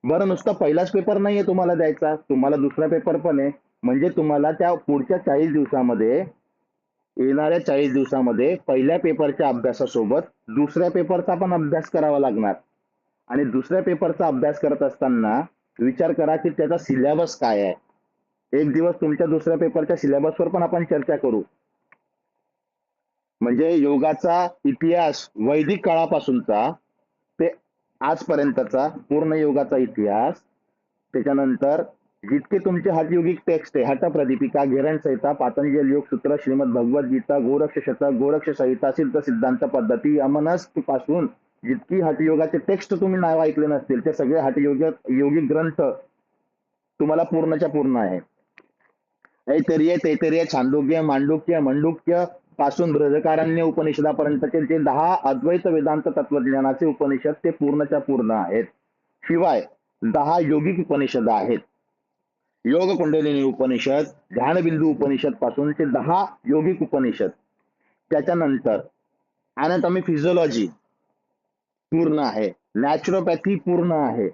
बरं, नुसता पहिलाच पेपर नाहीये तुम्हाला द्यायचा, तुम्हाला दुसरा पेपर पण आहे. म्हणजे तुम्हाला त्या पुढच्या 40 दिवसामध्ये, येणाऱ्या 40 दिवसामध्ये पहिल्या पेपरच्या अभ्यासासोबत दुसऱ्या पेपरचा पण अभ्यास करावा लागणार. आणि दुसऱ्या पेपरचा अभ्यास करत असताना विचार करा की त्याचा सिलेबस काय आहे. एक दिवस तुमच्या दुसऱ्या पेपरच्या सिलेबसवर पण आपण चर्चा करू. म्हणजे योगाचा इतिहास वैदिक काळापासूनचा ते आजपर्यंतचा पूर्ण योगाचा इतिहास, त्याच्यानंतर जितके तुमचे हठयोगिक टेक्स्ट आहे, हठप्रदीपिका, घेरण संहिता, पातंजल योगसूत्र, श्रीमद भगवद्गीता, गोरक्ष शतक, गोरक्ष संहिता, सिद्ध सिद्धांत पद्धती, अमनस पासून जितकी हठयोगाचे टेक्स्ट तुम्ही नाव ऐकले नसतील ते सगळे योगिक ग्रंथ तुम्हाला पूर्णच्या पूर्ण आहे. तैतरीय, छांदोग्य, मांडुक्य, मंडुक्य पासून बृहदारण्य उपनिषदापर्यंतचे जे 10 अद्वैत वेदांत तत्वज्ञानाचे उपनिषद ते पूर्णच्या पूर्ण आहेत. शिवाय 10 योगिक उपनिषद आहेत. योग कुंडलिनी उपनिषद, ध्यानबिंदू उपनिषद पासूनचे 10 योगिक उपनिषद. त्याच्यानंतर अॅनाटॉमी फिजिओलॉजी पूर्ण आहे, नॅचरोपॅथी पूर्ण आहे.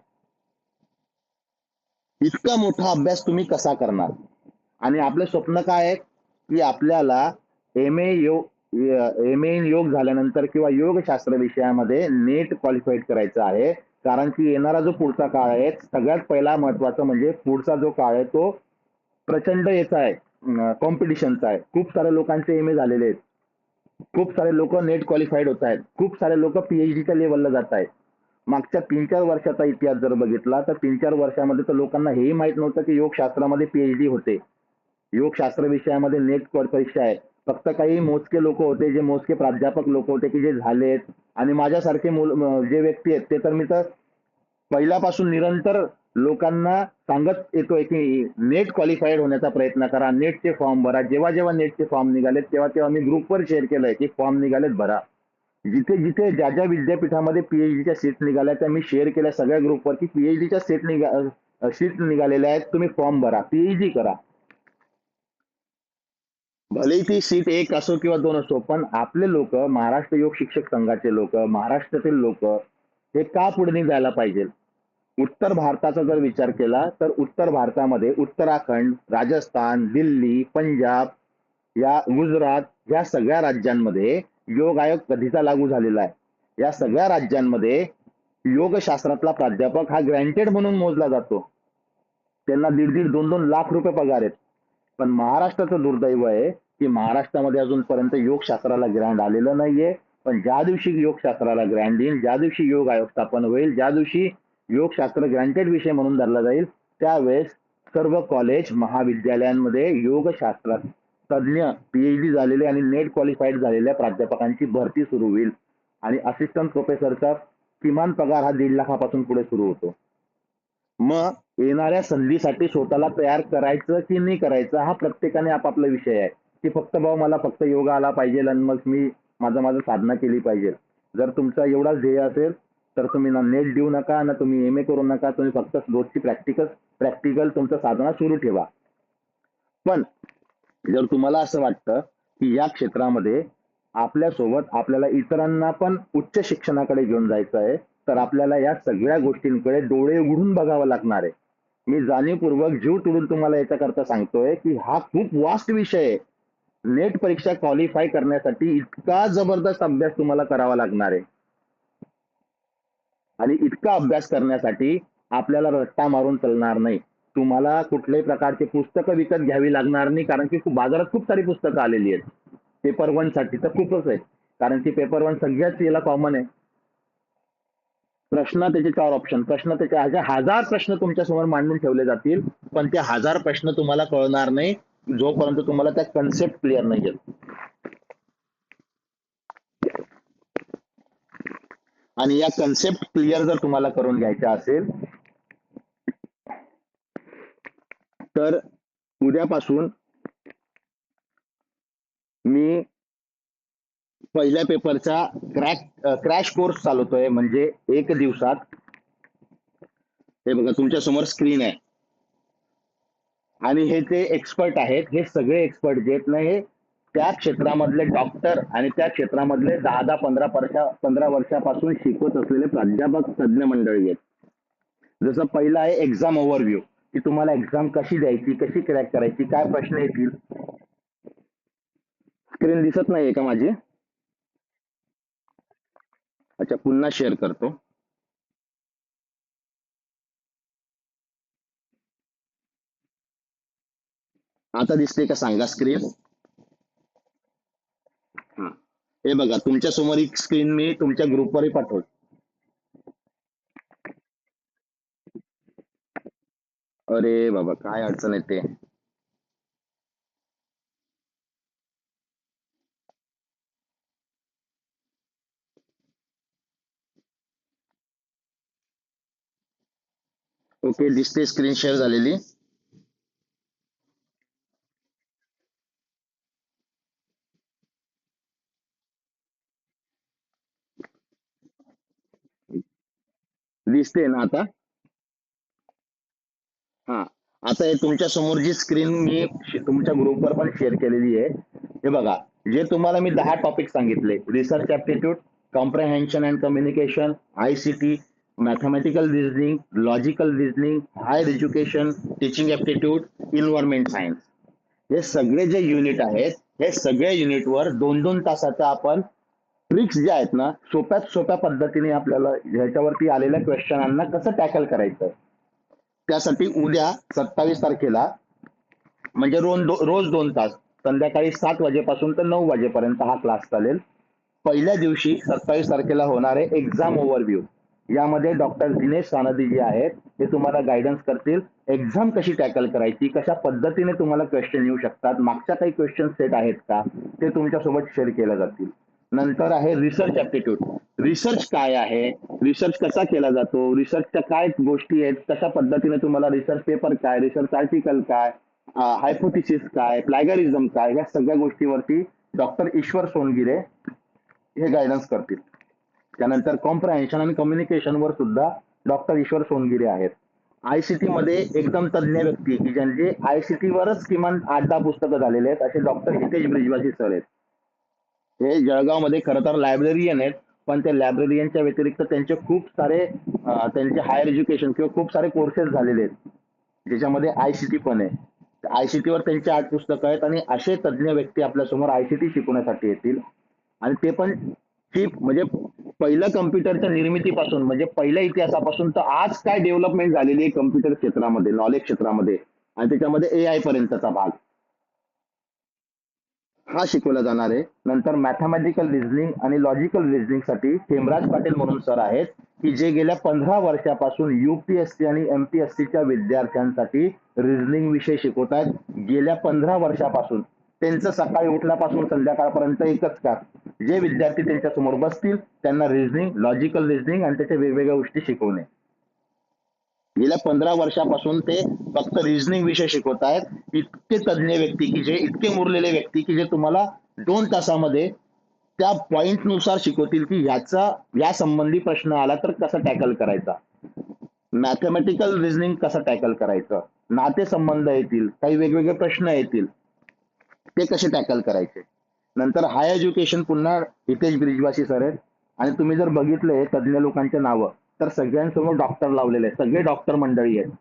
इतका मोठा अभ्यास तुम्ही कसा करणार. आणि आपलं स्वप्न काय आहे की आपल्याला एम ए इन योग झाल्यानंतर किंवा योगशास्त्र विषयामध्ये नेट क्वालिफाईड करायचं आहे. कारण की येणारा जो पुढचा काळ आहे, सगळ्यात पहिला महत्वाचं म्हणजे पुढचा जो काळ आहे तो प्रचंड याचा आहे, कॉम्पिटिशनचा आहे. खूप साऱ्या लोकांचे एम ए झालेले आहेत, खूप सारे लोक नेट क्वालिफाईड होत आहेत, खूप सारे लोक पीएचडीच्या लेवलला जात आहेत. मागच्या 3-4 वर्षाचा इतिहास जर बघितला तर 3-4 वर्षामध्ये तर लोकांना हेही माहित नव्हतं की योगशास्त्रामध्ये पीएचडी होते, योगशास्त्र विषयामध्ये नेट परीक्षा आहे. फक्त काही मोजके लोक होते, जे मोजके प्राध्यापक लोक होते की जे झालेत. आणि माझ्यासारखे जे व्यक्ती आहेत ते तर मी तर पहिल्यापासून निरंतर लोकांना सांगत येतोय की नेट क्वालिफाईड होण्याचा प्रयत्न करा, नेटचे फॉर्म भरा. जेव्हा जेव्हा नेटचे फॉर्म निघालेत तेव्हा तेव्हा मी ग्रुपवर शेअर केलंय की फॉर्म निघालेत भरा. जिथे जिथे ज्या ज्या विद्यापीठामध्ये पीएचडीच्या सीट निघाल्या त्या मी शेअर केल्या सगळ्या ग्रुपवर की पीएचडीच्या सीट निघालेल्या आहेत, तुम्ही फॉर्म भरा, पीएचडी करा. भलेही ती सीट 1 असो किंवा 2 असो, पण आपले लोक, महाराष्ट्र योग शिक्षक संघाचे लोक, महाराष्ट्रातील लोक हे का पुढे नाही जायला पाहिजे? उत्तर भारताचा जर विचार केला तर उत्तर भारतामध्ये उत्तराखंड, राजस्थान, दिल्ली, पंजाब, या गुजरात, या सगळ्या राज्यांमध्ये योग आयोग कधीचा लागू झालेला आहे. या सगळ्या राज्यांमध्ये योगशास्त्रातला प्राध्यापक हा ग्रँटेड म्हणून मोजला जातो. त्यांना दीड दीड दोन दोन लाख रुपये पगार आहेत. पण महाराष्ट्राचं दुर्दैव आहे की महाराष्ट्रामध्ये अजूनपर्यंत योगशास्त्राला ग्रँड आलेलं नाहीये. पण ज्या दिवशी योगशास्त्राला ग्रँड येईल, ज्या दिवशी योग आयोग स्थापन होईल, ज्या दिवशी योगशास्त्र ग्रँटेड विषय म्हणून धरला जाईल, त्यावेळेस सर्व कॉलेज महाविद्यालयांमध्ये योगशास्त्रात तज्ज्ञ पीएचडी झालेले आणि नेट क्वालिफाईड झालेल्या प्राध्यापकांची भरती सुरू होईल. आणि असिस्टंट प्रोफेसरचा किमान पगार हा 1.5 लाखापासून पुढे सुरू होतो. मग येणाऱ्या संधीसाठी स्वतःला तयार करायचं की नाही करायचं हा प्रत्येकाने आपापला विषय आहे. की फक्त भाऊ मला फक्त योगा आला पाहिजे आणि मग मी माझं साधना केली पाहिजे. जर तुमचा एवढाच ध्येय असेल तर तुम्ही ना नेट देऊ नका ना तुम्ही एम ए करू नका. तुम्ही फक्त रोजची प्रॅक्टिकल तुमचं साधना सुरू ठेवा. पण जर तुम्हाला असं वाटतं की या क्षेत्रामध्ये आपल्यासोबत आपल्याला इतरांना पण उच्च शिक्षणाकडे घेऊन जायचं आहे, तर आपल्याला या सगळ्या गोष्टींकडे डोळे उघडून बघावं लागणार आहे. मी जाणीवपूर्वक जीव तोडून तुम्हाला याच्याकरता सांगतोय की हा खूप वास्ट विषय आहे. नेट परीक्षा क्वालिफाय करण्यासाठी इतका जबरदस्त अभ्यास तुम्हाला करावा लागणार आहे. आणि इतका अभ्यास करण्यासाठी आपल्याला रट्टा मारून चालणार नाही. तुम्हाला कुठल्याही प्रकारची पुस्तकं विकत घ्यावी लागणार नाही, कारण की बाजारात खूप सारी पुस्तकं आलेली आहेत. पेपर वन साठी तर खूपच आहे, कारण की पेपर वन सगळ्याच याला कॉमन आहे. प्रश्न त्याचे 4 ऑप्शन, प्रश्न त्याचे 1000 प्रश्न तुमच्या समोर मांडून ठेवले जातील, पण ते 1000 प्रश्न तुम्हाला कळणार नाही जोपर्यंत तुम्हाला त्या कन्सेप्ट क्लिअर नाही आहेत. आणि या कन्सेप्ट क्लिअर जर तुम्हाला करून घ्यायच्या असेल तर उद्यापासून मी पहिल्या पेपरचा क्रॅश कोर्स चालवतोय. म्हणजे 1 दिवसात, हे बघा तुमच्या समोर स्क्रीन आहे, आणि हे ते एक्सपर्ट आहेत. हे सगळे एक्सपर्ट जे आहेत ना, हे त्या क्षेत्रामधले डॉक्टर आणि त्या क्षेत्रामधले 10-15 वर्षापासून शिकवत असलेले प्राध्यापक तज्ज्ञ मंडळी आहेत. जसं पहिलं आहे एक्झाम ओव्हरव्ह्यू, की तुम्हाला एक्झाम कशी द्यायची, कशी क्रॅक करायची, काय प्रश्न येतील. स्क्रीन दिसत नाहीये का माझी? अच्छा, पुन्हा शेअर करतो. आता दिसते का सांगा स्क्रीन? हा, हे बघा तुमच्या समोर एक स्क्रीन मी तुमच्या ग्रुपवरही पाठवतो. अरे बाबा काय अडचण येते. ओके, दिसते स्क्रीन शेअर झालेली. दिसते ना आता? हा, आता हे तुमच्या समोर जी स्क्रीन मी तुमच्या ग्रुपवर पण शेअर केलेली आहे, हे बघा. जे तुम्हाला मी 10 टॉपिक सांगितले, research aptitude, comprehension and communication, ICT, mathematical reasoning, logical reasoning, higher education, teaching aptitude, environment science, हे सगळे जे युनिट आहेत, हे सगळ्या युनिटवर 2-2 तासाचा आपण ट्रिक्स ज्या आहेत ना, सोप्यात सोप्या पद्धतीने आपल्याला ह्याच्यावरती आलेल्या क्वेश्चनांना कसं टॅकल करायचं, त्यासाठी उद्या 27 तारखेला, म्हणजे रोज 2 तास, संध्याकाळी 7 वाजेपासून तर 9 वाजेपर्यंत हा क्लास चालेल. पहिल्या दिवशी 27 तारखेला होणारे एक्झाम ओव्हरव्ह्यू, यामध्ये डॉक्टर दिनेश सानदी जे आहेत ते तुम्हाला गायडन्स करतील. एक्झाम कशी टॅकल करायची, कशा पद्धतीने तुम्हाला क्वेश्चन येऊ शकतात, मागच्या काही क्वेश्चन सेट आहेत का, ते तुमच्यासोबत शेअर केल्या जातील. नंतर आहे रिसर्च ऍप्टिट्यूड. रिसर्च काय आहे, रिसर्च कसा केला जातो, रिसर्चच्या काय गोष्टी आहेत, कशा पद्धतीने तुम्हाला रिसर्च पेपर काय, रिसर्च आर्टिकल काय, हायपोथिसिस काय, प्लॅगरिझम काय, या सगळ्या गोष्टीवरती डॉक्टर ईश्वर सोनगिरे हे गायडन्स करतील. त्यानंतर कॉम्प्रहेन्शन आणि कम्युनिकेशन वर सुद्धा डॉक्टर ईश्वर सोनगिरे आहेत. आयसीटी मध्ये एकदम तज्ज्ञ व्यक्ती की ज्यांचे आयसीटी वरच किमान 8-10 पुस्तकं झालेले आहेत, असे डॉक्टर हितेश ब्रिजवासी सर आहेत. हे जळगाव मध्ये खरं तर लायब्ररीयन आहेत, पण ते लायब्ररियनच्या व्यतिरिक्त त्यांचे खूप सारे त्यांचे हायर एज्युकेशन किंवा खूप सारे कोर्सेस झालेले आहेत, ज्याच्यामध्ये आयसीटी पण आहे. आयसीटी वर त्यांची 8 पुस्तकं आहेत आणि असे तज्ज्ञ व्यक्ती आपल्या समोर आयसीटी शिकवण्यासाठी येतील. आणि ते पण चीप, म्हणजे पहिलं कम्प्युटरच्या निर्मितीपासून, म्हणजे पहिल्या इतिहासापासून तर आज काय डेव्हलपमेंट झालेली आहे कम्प्युटर क्षेत्रामध्ये, नॉलेज क्षेत्रामध्ये, आणि त्याच्यामध्ये एआय पर्यंतचा भाग हा शिकवला जाणार आहे. नंतर मॅथमॅटिकल रिझनिंग आणि लॉजिकल रिझनिंग साठी हेमराज पाटील म्हणून सर आहेत, की जे गेल्या 15 वर्षापासून युपीएससी आणि एमपीएससीच्या विद्यार्थ्यांसाठी रिझनिंग विषय शिकवत आहेत. गेल्या 15 वर्षापासून त्यांचं सकाळी उठल्यापासून संध्याकाळपर्यंत एकच काम, जे विद्यार्थी त्यांच्या समोर बसतील त्यांना रिझनिंग, लॉजिकल रिझनिंग आणि त्याच्या वेगवेगळ्या गोष्टी शिकवणे. गेल्या 15 वर्षापासून ते फक्त रिझनिंग विषय शिकवत आहेत. इतके तज्ज्ञ व्यक्ती, की जे इतके मुरलेले व्यक्ती, की जे तुम्हाला 2 तासामध्ये त्या पॉइंट नुसार शिकवतील, की ह्याचा या संबंधी प्रश्न आला तर कसा टॅकल करायचा, मॅथमॅटिकल रिझनिंग कसं टॅकल करायचं, नातेसंबंध येतील, काही वेगवेगळे प्रश्न येतील, ते कसे टॅकल करायचे. नंतर हाय एज्युकेशन पुन्हा हितेश ब्रिजवासी सर आहेत. आणि तुम्ही जर बघितले तज्ज्ञ लोकांचे नावं, तर सगळ्यांसमोर डॉक्टर लावलेले आहेत, सगळे डॉक्टर मंडळी आहेत.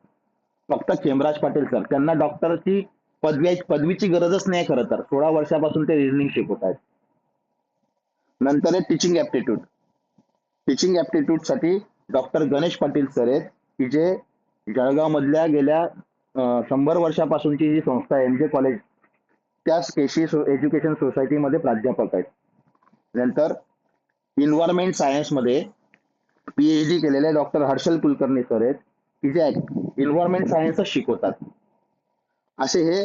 फक्त खेमराज पाटील सर, त्यांना डॉक्टरची पदवीची गरजच नाही खरं तर, 16 वर्षापासून ते रिझनिंग शिकवत आहेत. नंतर आहे टीचिंग ऍप्टिट्यूड. टीचिंग ऍप्टिट्यूड साठी डॉक्टर गणेश पाटील सर आहेत, की जे जळगाव मधल्या गेल्या 100 वर्षापासूनची जी संस्था आहे एमजे कॉलेज, त्या केशी एज्युकेशन सोसायटीमध्ये प्राध्यापक आहेत. नंतर इन्व्हायरमेंट सायन्स मध्ये पीएचडी केलेले डॉक्टर हर्षल कुलकर्णी सर आहेत, की जे इन्व्हायरमेंट सायन्सच शिकवतात. असे हे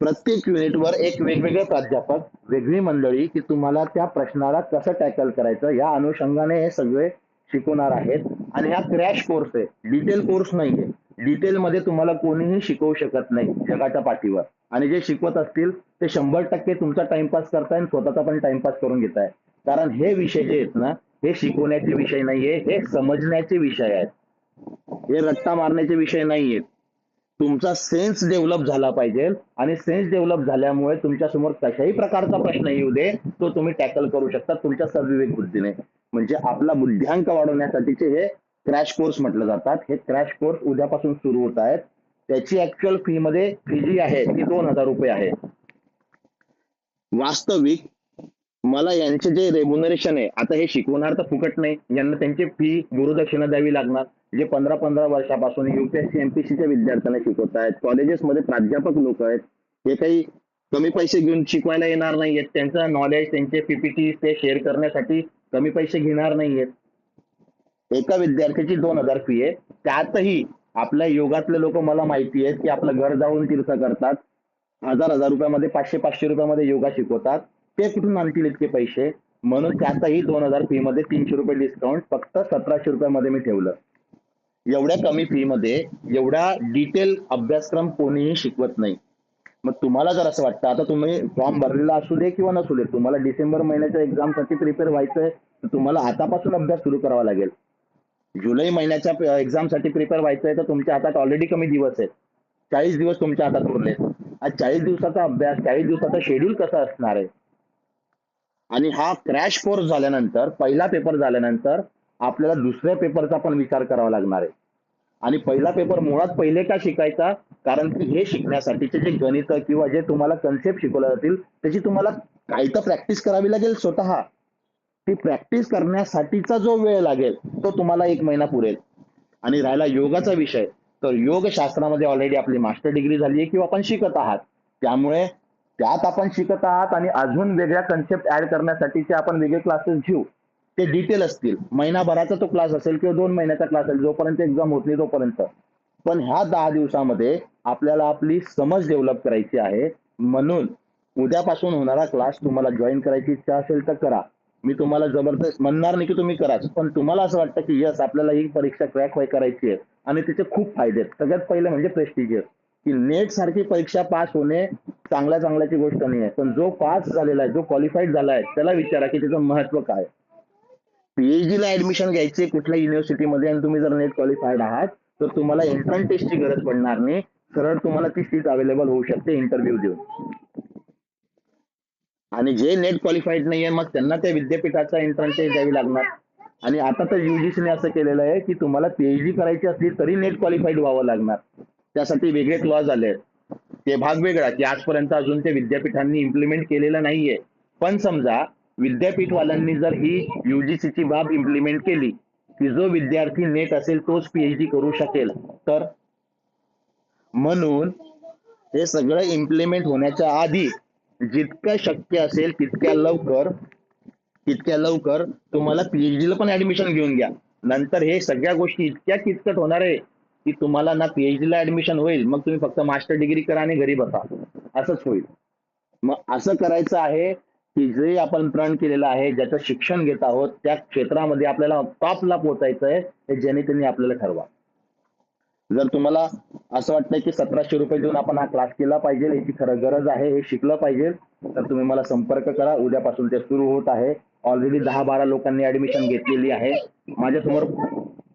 प्रत्येक युनिटवर एक वेगवेगळे प्राध्यापक, वेगळी मंडळी, की तुम्हाला त्या प्रश्नाला कसं टॅकल करायचं या अनुषंगाने हे सगळे शिकवणार आहेत. आणि हा क्रॅश कोर्स आहे, डिटेल कोर्स नाहीये. डिटेल मध्ये तुम्हाला कोणीही शिकवू शकत नाही जगाच्या पाठीवर. आणि जे शिकवत असतील ते 100% तुमचा टाइमपास करताय आणि स्वतःचा पण टाइमपास करून घेताय. कारण हे विषय जे आहेत ना, हे शिकवण्याचे विषय नाहीये, हे समजण्याचे विषय आहेत, हे रट्टा मारण्याचे विषय नाहीयेत. तुमचा सेन्स डेव्हलप झाला पाहिजे, आणि सेन्स डेव्हलप झाल्यामुळे तुमच्या समोर कशाही प्रकारचा प्रश्न येऊ दे, तो तुम्ही टॅकल करू शकता तुमच्या सद्विवेक बुद्धीने. म्हणजे आपला बुद्ध्यांक वाढवण्यासाठीचे हे क्रॅश कोर्स म्हटलं जातात. हे क्रॅश कोर्स उद्यापासून सुरू होत आहेत. त्याची ऍक्च्युअल फी जी आहे ती 2,000 रुपये आहे. वास्तविक मला यांचे जे रेम्युनरेशन आहे, आता हे शिकवणार तर फुकट नाही, यांना त्यांची फी गुरुदक्षिणा द्यावी लागणार. जे 15-15 वर्षापासून युपीएससी एमपीएससीच्या विद्यार्थ्यांना शिकवत आहेत, कॉलेजेसमध्ये प्राध्यापक लोक आहेत, हे काही कमी पैसे घेऊन शिकवायला येणार नाहीयेत. त्यांचं नॉलेज, त्यांचे पीपीटी ते शेअर करण्यासाठी कमी पैसे घेणार नाहीयेत. एका विद्यार्थ्याची 2,000 फी आहे. त्यातही आपल्या योगातले लोक मला माहिती आहेत, की आपलं घर जाऊन तीर्थ करतात, 1,000-1,000 रुपयामध्ये, 500-500 रुपयामध्ये योगा शिकवतात. ते कुठून आणतील इतके पैसे? म्हणून त्यातही 2,000 फी मध्ये 300 रुपये डिस्काउंट, फक्त 1,700 रुपयामध्ये मी ठेवलं. एवढ्या कमी फी मध्ये एवढा डिटेल अभ्यासक्रम कोणीही शिकवत नाही. मग तुम्हाला जर असं वाटतं, आता तुम्ही फॉर्म भरलेला असू दे किंवा नसू दे, तुम्हाला डिसेंबर महिन्याच्या एक्झामसाठी प्रिपेअर व्हायचंय, तर तुम्हाला आतापासून अभ्यास सुरू करावा लागेल. जुलै महिन्याच्या एक्झामसाठी प्रिपेअर व्हायचंय, तर तुमच्या हातात ऑलरेडी कमी दिवस आहेत, 40 दिवस तुमच्या हातात उरले. आज 40 दिवसाचा अभ्यास, 40 दिवसाचा शेड्यूल कसा असणार आहे? आणि हा क्रॅश कोर्स झाल्यानंतर, पहिला पेपर झाल्यानंतर आपल्याला दुसऱ्या पेपरचा पण विचार करावा लागणार आहे. आणि पहिला पेपर मुळात पहिले का शिकायचा? कारण की हे शिकण्यासाठीचे जे गणित किंवा जे तुम्हाला कन्सेप्ट शिकवल्या जातील, त्याची तुम्हाला काही तर प्रॅक्टिस करावी लागेल स्वतः. ती प्रॅक्टिस करण्यासाठीचा जो वेळ लागेल, तो तुम्हाला 1 महिना पुरेल. आणि राहिला योगाचा विषय, तर योग शास्त्रामध्ये ऑलरेडी आपली मास्टर डिग्री झाली आहे किंवा आपण शिकत आहात. त्यामुळे त्यात आपण शिकत आहात आणि अजून वेगळ्या कन्सेप्ट ऍड करण्यासाठीचे आपण वेगळे क्लासेस घेऊ. ते डिटेल असतील, महिनाभराचा तो क्लास असेल किंवा 2 महिन्याचा क्लास असेल, जोपर्यंत एक्झाम होत नाही तोपर्यंत. पण ह्या 10 दिवसामध्ये आपल्याला आपली समज डेव्हलप करायची आहे. म्हणून उद्यापासून होणारा क्लास तुम्हाला जॉईन करायची इच्छा असेल तर करा. मी तुम्हाला जबरदस्त म्हणणार नाही की तुम्ही कराच, पण तुम्हाला असं वाटतं की यस आपल्याला ही परीक्षा क्रॅक करायची आहे आणि तिचे खूप फायदे आहेत. सगळ्यात पहिले म्हणजे प्रेस्टिजियस, की नेट सारखी परीक्षा पास होणे चांगल्या चांगल्याची गोष्ट नाही आहे, पण जो पास झालेला आहे, जो क्वालिफाईड झाला आहे, त्याला विचारा की त्याचं महत्व काय. पीएचडी ला ऍडमिशन घ्यायची कुठल्या युनिव्हर्सिटीमध्ये आणि तुम्ही जर नेट क्वालिफाईड आहात, तर तुम्हाला एंट्रन्स टेस्टची गरज पडणार नाही. सरळ तुम्हाला ती सीट अवेलेबल होऊ शकते इंटरव्ह्यू देऊन. आणि जे नेट क्वालिफाईड नाहीये मग त्यांना त्या विद्यापीठाचा एंट्रन्स द्यावी लागणार. आणि आता तर युजीसीने असं केलेलं आहे की तुम्हाला पीएचडी करायची असली तरी नेट क्वालिफाईड व्हावं लागणार. त्यासाठी वेगळे क्लॉज आले आहेत. ते भाग वेगळा की आजपर्यंत अजून ते विद्यापीठांनी इम्प्लिमेंट केलेलं नाहीये. पण समजा विद्यापीठवाल्यांनी जर ही युजीसीची बाब इम्प्लिमेंट केली की जो विद्यार्थी नेट असेल तोच पीएचडी करू शकेल, तर म्हणून हे सगळं इम्प्लिमेंट होण्याच्या आधी जितकं शक्य असेल तितक्या लवकर तुम्हाला पीएचडी ला पण ऍडमिशन घेऊन घ्या. नंतर हे सगळ्या गोष्टी इतक्या किचकट होणार आहे की तुम्हाला ना पीएचडी ला ऍडमिशन होईल, मग तुम्ही फक्त मास्टर डिग्री करा आणि घरी बसा, असंच होईल. मग असं करायचं आहे की जे आपण प्रण केलेलं आहे, ज्याचं शिक्षण घेत आहोत, त्या क्षेत्रामध्ये आपल्याला टॉपला पोहोचायचं आहे, हे ज्याने त्यांनी आपल्याला ठरवा. जर तुम्हाला असं वाटतंय की 1700 रुपये देऊन आपण हा क्लास केला पाहिजे, याची खरं गरज आहे, हे शिकलं पाहिजे, तर तुम्ही मला संपर्क करा. उद्यापासून ते सुरू होत आहे. ऑलरेडी 10-12 लोकांनी ऍडमिशन घेतलेली आहे. माझ्यासमोर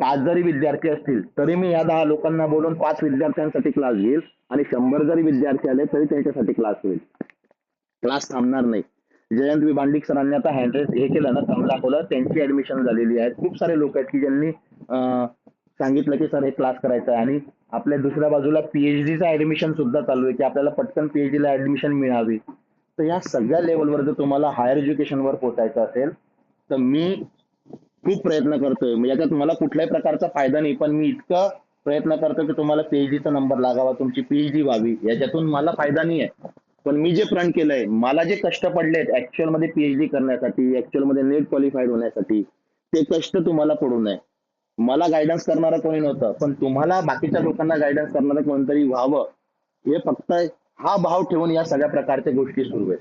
5 जरी विद्यार्थी असतील तरी मी या 10 लोकांना बोलून 5 विद्यार्थ्यांसाठी क्लास घेईल, आणि 100 जरी विद्यार्थी आले तरी त्यांच्यासाठी क्लास होईल. क्लास थांबणार नाही. जयंत विभांडिक सरांनी आता हँडरेस हे केलं ना, थंब दाखवलं, त्यांची ऍडमिशन झालेली आहे. खूप सारे लोक आहेत की ज्यांनी सांगितलं की सर हे क्लास करायचा आहे. आणि आपल्या दुसऱ्या बाजूला पीएचडीचा ऍडमिशन सुद्धा चालू आहे की आपल्याला पटकन पीएचडी ला ऍडमिशन मिळावी. तर या सगळ्या लेवलवर जर तुम्हाला हायर एज्युकेशनवर पोहोचायचं असेल तर मी खूप प्रयत्न करतोय. म्हणजे याच्यात मला कुठल्याही प्रकारचा फायदा नाही, पण मी इतकं प्रयत्न करतो की तुम्हाला पीएचडीचा नंबर लागावा, तुमची पीएचडी व्हावी. याच्यातून मला फायदा नाही आहे, पण मी जे प्रण केलंय, मला जे कष्ट पडलेत ऍक्च्युअल मध्ये पीएचडी करण्यासाठी, ऍक्च्युअल मध्ये नेट क्वालिफाईड होण्यासाठी, ते कष्ट तुम्हाला पडू नये. मला गायडन्स करणारं कोणी नव्हतं, पण तुम्हाला बाकीच्या लोकांना गायडन्स करणारं कोणतरी व्हावं, हे फक्त हा भाव ठेवून या सगळ्या प्रकारच्या गोष्टी सुरू आहेत.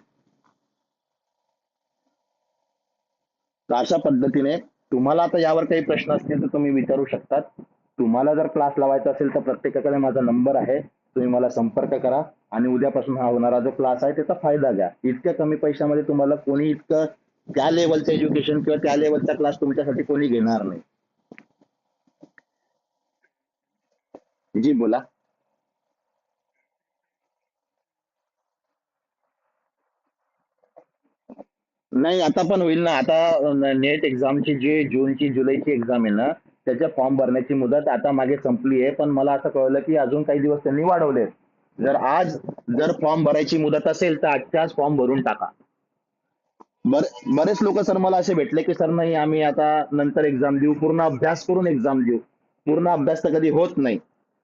तर अशा पद्धतीने तुम्हाला आता यावर काही प्रश्न असतील तर तुम्ही विचारू शकतात. तुम्हाला जर क्लास लावायचा असेल तर प्रत्येकाकडे माझा नंबर आहे, तुम्ही मला संपर्क करा आणि उद्यापासून हा होणारा जो क्लास आहे त्याचा फायदा घ्या. इतक्या कमी पैशामध्ये तुम्हाला कोणी इतकं त्या लेवलचं एज्युकेशन किंवा त्या लेवलचा क्लास तुमच्यासाठी कोणी घेणार नाही. जी बोला. नाही, आता पण होईल ना. आता नेट एक्झामची जी जूनची जुलैची एक्झाम आहे ना, त्याच्या फॉर्म भरण्याची मुदत आता मागे संपली आहे. पण मला असं कळलं की अजून काही दिवस त्यांनी वाढवले. जर आज जर फॉर्म भरायची मुदत असेल तर आजच्या आज फॉर्म भरून टाका. बरेच लोक सर मला असे भेटले की सर नाही, आम्ही आता नंतर एक्झाम देऊ, पूर्ण अभ्यास करून एक्झाम देऊ. पूर्ण अभ्यास तर कधी होत नाही.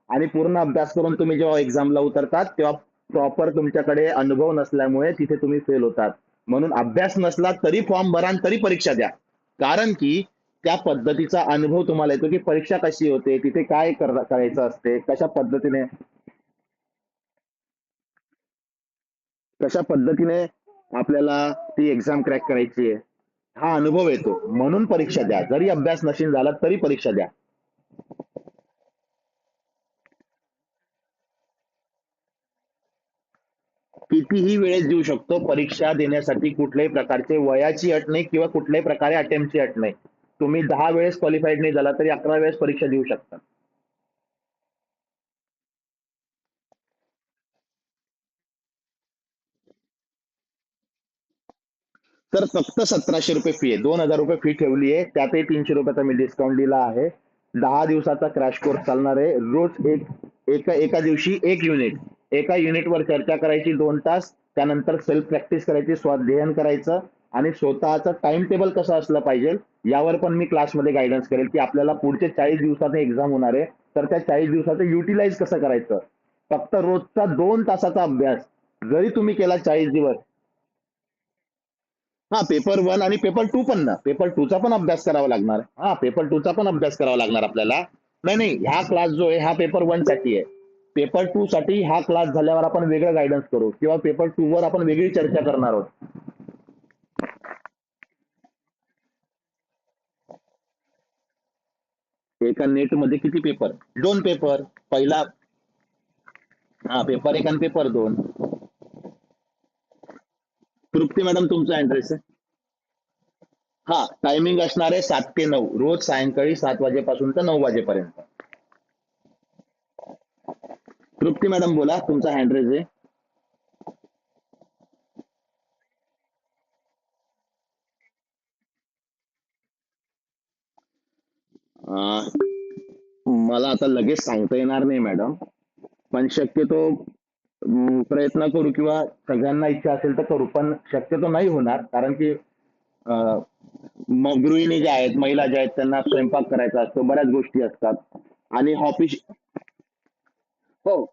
आणि पूर्ण अभ्यास करून तुम्ही जेव्हा एक्झामला उतरतात तेव्हा प्रॉपर तुमच्याकडे अनुभव नसल्यामुळे तिथे तुम्ही फेल होतात. म्हणून अभ्यास नसला तरी फॉर्म भरा आणि तरी परीक्षा द्या. कारण की त्या पद्धतीचा अनुभव तुम्हाला येतो की परीक्षा कशी होते, तिथे काय करायचं असते, कशा पद्धतीने आपल्याला ती एक्झाम क्रॅक करायची आहे, हा अनुभव येतो. म्हणून परीक्षा द्या. जरी अभ्यास नसेल झाला तरी परीक्षा द्या. कितीही वेळेस देऊ शकतो. परीक्षा देण्यासाठी कुठल्याही प्रकारचे वयाची अट नाही किंवा कुठल्याही प्रकारे अटेम्प्टची अट नाही. तुम्ही 10 वेळेस क्वालिफाईड नाही झाला तरी 11 वेळेस परीक्षा देऊ शकता. तर फक्त 1700 रुपये फी आहे. 2000 रुपये फी ठेवली आहे, त्यातही 300 रुपयाचा मी डिस्काउंट दिला आहे. 10 दिवसाचा क्रॅश कोर्स चालणार आहे. रोज एका दिवशी एक युनिट, एका युनिटवर चर्चा करायची 2 तास, त्यानंतर सेल्फ प्रॅक्टिस करायची, स्वाध्यायन करायचं, आणि स्वतःचं टाइम टेबल कसं असलं पाहिजे यावर पण मी क्लासमध्ये गायडन्स करेल की आपल्याला पुढचे 40 दिवसात एक्झाम होणार आहे, तर त्या 40 दिवसाचं युटिलाइज कसं करायचं. फक्त रोजचा 2 तासाचा अभ्यास जरी तुम्ही केला 40 दिवस. हा, पेपर 1 आणि पेपर 2 पण ना, पेपर 2 चा पण अभ्यास करावा लागणार. हा, पेपर 2 चा पण अभ्यास करावा लागणार आपल्याला. नाही नाही, हा क्लास जो आहे हा पेपर 1 साठी आहे. पेपर 2 साठी हा क्लास झाल्यावर आपण वेगळं गायडन्स करू किंवा पेपर 2 वर आपण वेगळी चर्चा करणार आहोत. एका नेट मध्ये किती पेपर? 2 पेपर. पहिला, हा, पेपर 1 आणि पेपर 2. तृप्ती मॅडम तुमचा ऍड्रेस आहे? हा, टायमिंग असणार आहे 7 ते 9, रोज सायंकाळी 7 वाजेपासून तर 9 वाजेपर्यंत. तृप्ती मॅडम बोला, तुमचा हँड्रेस आहे? आता लगेच सांगता येणार नाही मॅडम, पण शक्यतो प्रयत्न करू किंवा सगळ्यांना इच्छा असेल तर करू, पण शक्यतो नाही होणार कारण की अं, गृहिणी ज्या आहेत, महिला ज्या आहेत, त्यांना स्वयंपाक करायचा असतो, बऱ्याच गोष्टी असतात आणि ऑफिस. हो,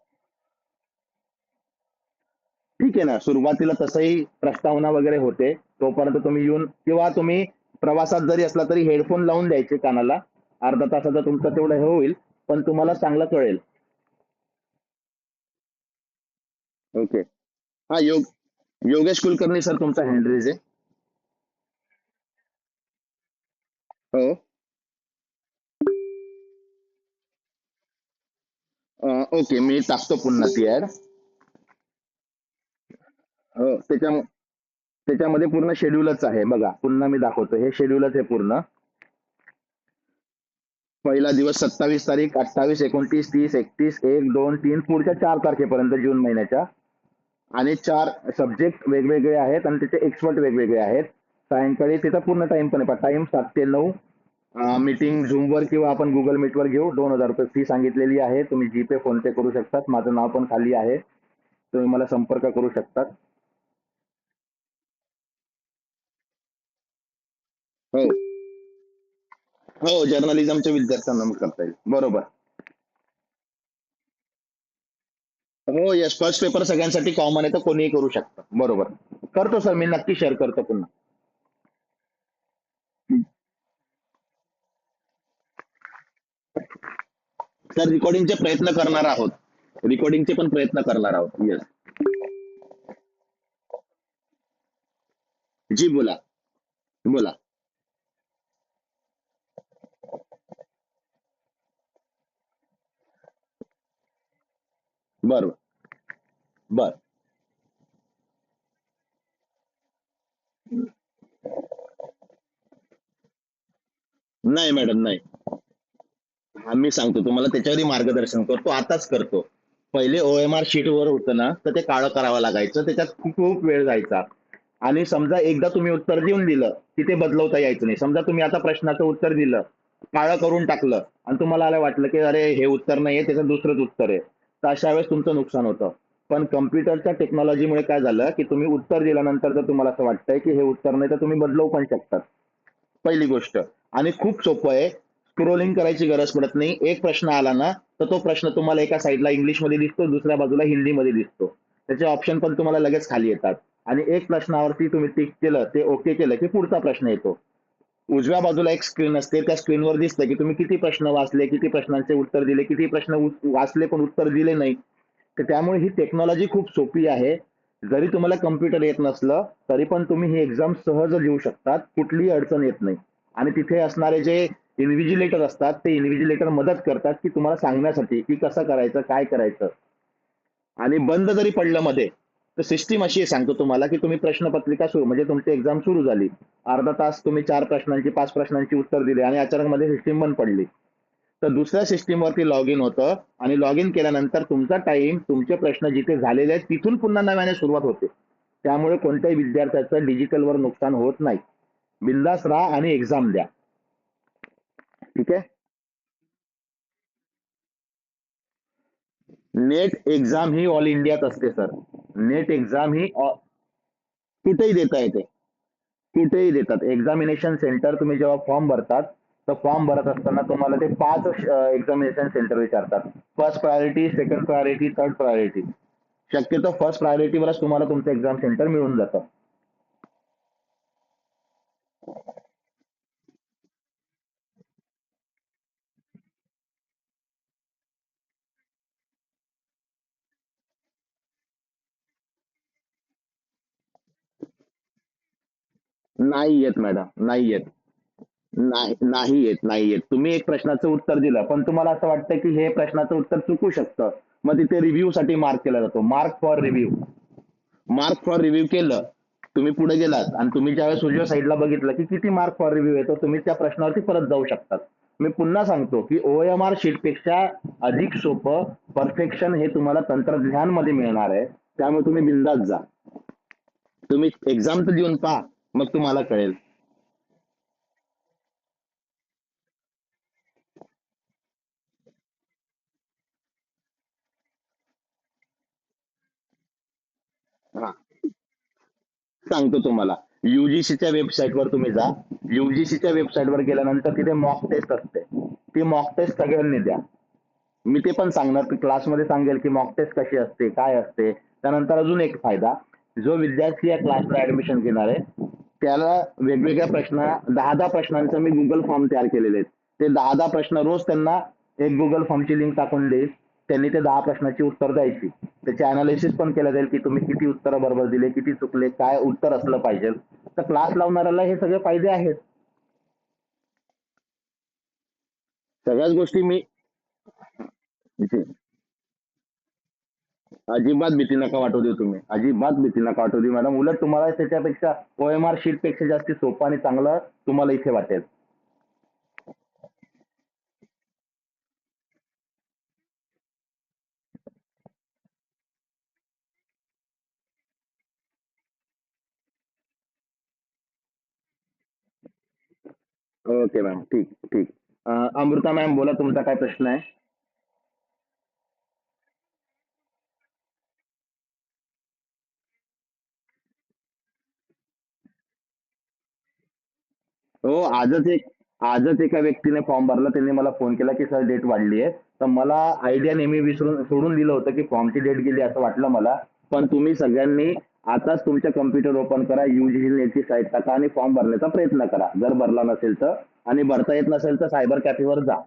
ठीक आहे ना. सुरुवातीला तसंही प्रस्तावना वगैरे होते. तोपर्यंत तुम्ही येऊन किंवा तुम्ही प्रवासात जरी असला तरी हेडफोन लावून द्यायचे कानाला. अर्धा तासाचं तुमचं तेवढं हे होईल, पण तुम्हाला चांगलं कळेल. ओके. हा, योगेश कुलकर्णी सर तुमचा हँड आहे. हो. ओके, मी टाकतो पुन्हा ती ऍड. हो, त्याच्यामध्ये पूर्ण शेड्यूलच आहे बघा. पुन्हा मी दाखवतो, हे शेड्यूलच आहे पूर्ण. पहिला दिवस 27 तारीख, 28, 29, 30, 31, 1, 2, 3, पुढच्या 4 तारखेपर्यंत जून महिन्याच्या. आणि 4 सब्जेक्ट वेगवेगळे आहेत आणि त्याचे एक्सपर्ट वेगवेगळे आहेत. सायंकाळी तिथं पूर्ण टाइम पण आहे, टाइम 7 ते 9. मीटिंग झूमवर किंवा आपण गुगल मीटवर घेऊ. 2,000 रुपये फी सांगितलेली आहे. तुम्ही जीपे फोन पे करू शकतात. माझं नाव पण खाली आहे, तुम्ही मला संपर्क करू शकतात. हो. हो, जर्नलिझमच्या विद्यार्थ्यांना मग करता येईल, बरोबर. हो, यस, फर्स्ट पेपर सगळ्यांसाठी कॉमन आहे, तर कोणीही करू शकतं, बरोबर. करतो सर, मी नक्की शेअर करतो पुन्हा. सर, रेकॉर्डिंगचे प्रयत्न करणार आहोत. रेकॉर्डिंगचे पण प्रयत्न करणार आहोत, येस. जी, बोला. बोला. बरोबर. बर. नाही मॅडम, नाही. मी सांगतो तुम्हाला, त्याच्यावरही मार्गदर्शन करतो, आताच करतो. पहिले OMR शीट वर होतं ना, तर ते काळं करावं लागायचं, त्याच्यात खूप खूप वेळ जायचा. आणि समजा एकदा तुम्ही उत्तर देऊन दिलं की ते बदलवता यायचं नाही. समजा तुम्ही आता प्रश्नाचं उत्तर दिलं, काळं करून टाकलं आणि तुम्हाला आलं वाटलं की अरे हे उत्तर नाहीये, त्याचं दुसरंच उत्तर आहे, तर अशा वेळेस तुमचं नुकसान होतं. पण कम्प्युटरच्या टेक्नॉलॉजीमुळे काय झालं की तुम्ही उत्तर दिल्यानंतर जर तुम्हाला असं वाटतंय की हे उत्तर नाही, तर तुम्ही बदलवू पण शकतात, पहिली गोष्ट. आणि खूप सोपं आहे, स्क्रोलिंग करायची गरज पडत नाही. एक प्रश्न आला ना, तर तो प्रश्न तुम्हाला एका साईडला इंग्लिशमध्ये दिसतो, दुसऱ्या बाजूला हिंदीमध्ये दिसतो. त्याचे ऑप्शन पण तुम्हाला लगेच खाली येतात. आणि एक प्रश्नावरती तुम्ही टिक केलं, ते ओके केलं की पुढचा प्रश्न येतो. उजव्या बाजूला एक स्क्रीन असते, त्या स्क्रीनवर दिसतं की तुम्ही किती प्रश्न वाचले, किती प्रश्नांचे उत्तर दिले, किती प्रश्न वाचले पण उत्तर दिले नाही. तर त्यामुळे ही टेक्नॉलॉजी खूप सोपी आहे. जरी तुम्हाला कम्प्युटर येत नसलं तरी पण तुम्ही ही एक्झाम सहज देऊ शकतात, कुठलीही अडचण येत नाही. आणि तिथे असणारे जे इन्व्हिजिलेटर असतात, ते इन्व्हिजिलेटर मदत करतात की तुम्हाला सांगण्यासाठी की कसं करायचं, काय करायचं. आणि बंद जरी पडलं मध्ये, तर सिस्टीम अशी आहे, सांगतो तुम्हाला, की तुम्ही प्रश्नपत्रिका सुरू म्हणजे तुमची एक्झाम सुरू झाली, अर्धा तास तुम्ही 4 प्रश्नांची 5 प्रश्नांची उत्तर दिली आणि अचानक मध्ये सिस्टीम बंद पडली, तर दुसऱ्या सिस्टीम वरती लॉग इन होतं आणि लॉग इन केल्यानंतर तुमचा टाइम, तुमचे प्रश्न जिथे झालेले आहेत तिथून पुन्हा नव्याने सुरुवात होते. त्यामुळे कोणत्याही विद्यार्थ्याचं डिजिटल वर नुकसान होत नाही. बिंदास राहा आणि एक्झाम द्या. ठीक आहे. नेट एक्झाम ही ऑल इंडियात असते सर. नेट एक्झाम ही कुठेही देता येते. कुठेही देतात. एक्झामिनेशन सेंटर तुम्ही जेव्हा फॉर्म भरतात, तर फॉर्म भरत असताना तुम्हाला ते 5 एक्झामिनेशन सेंटर विचारतात. First priority, second priority, third priority. शक्यतो फर्स्ट प्रायोरिटीवरच तुम्हाला तुमचं एक्झाम सेंटर मिळून जातं. नाही येत मॅडम, नाही येत. नाही, नाही येत, नाही येत. तुम्ही एक प्रश्नाचं उत्तर दिलं, पण तुम्हाला असं वाटतं की हे प्रश्नाचं उत्तर चुकू शकतं. मग तिथे रिव्ह्यू साठी मार्क केला जातो, mark for review. Mark for review केलं, तुम्ही पुढे गेलात आणि तुम्ही ज्यावेळेस उजव्या साईडला बघितलं की किती मार्क फॉर रिव्ह्यू येतो, तुम्ही त्या प्रश्नावरती परत जाऊ शकतात. मी पुन्हा सांगतो की OMR शीटपेक्षा अधिक सोपं परफेक्शन हे तुम्हाला तंत्रज्ञान मध्ये मिळणार आहे. त्यामुळे तुम्ही बिंदास जा. तुम्ही एक्झाम तर देऊन पहा, मग तुम्हाला कळेल. हा, सांगतो तुम्हाला. युजीसीच्या वेबसाईटवर तुम्ही जा. युजीसीच्या वेबसाईटवर गेल्यानंतर तिथे मॉक टेस्ट असते. ती मॉक टेस्ट सगळ्यांनी द्या. मी ते पण सांगणार की क्लासमध्ये सांगेल की मॉक टेस्ट कशी असते, काय असते. त्यानंतर अजून एक फायदा, जो विद्यार्थी या क्लासला ऍडमिशन घेणार आहे त्याला वेगवेगळ्या प्रश्न, 10-10 प्रश्नांचं मी गुगल फॉर्म तयार केलेले आहेत. ते 10-10 प्रश्न रोज त्यांना एक गुगल फॉर्मची लिंक टाकून देईल. त्यांनी ते 10 प्रश्नाची उत्तर द्यायची. त्याचे अनालिसिस पण केलं जाईल की तुम्ही किती उत्तर बरोबर दिले, किती चुकले, काय उत्तर असलं पाहिजे. तर क्लास लावणाऱ्याला हे सगळे फायदे आहेत. सगळ्याच गोष्टी मी अजिबात भीती नका वाटू देऊ तुम्ही. अजिबात भीती नका वाटू देऊ मॅडम. उलट तुम्हाला त्याच्यापेक्षा OMR शीट पेक्षा जास्त सोपं आणि चांगलं तुम्हाला इथे वाटेल. ओके मॅम, ठीक ठीक. अमृता मॅम बोला, तुमचा काय प्रश्न आहे? हो, आजच एका व्यक्तीने फॉर्म भरला. त्यांनी मला फोन केला की सर डेट वाढली आहे. तर मला आयडिया नेहमी विसरून सोडून दिलं होतं की फॉर्मची डेट गेली असं वाटलं मला. पण तुम्ही सगळ्यांनी आताच तुमच्या कम्प्युटर ओपन करा, युजीसी नेटची साईट टाका आणि फॉर्म भरण्याचा प्रयत्न करा, जर भरला नसेल तर. आणि भरता येत नसेल तर सायबर कॅफेवर जा.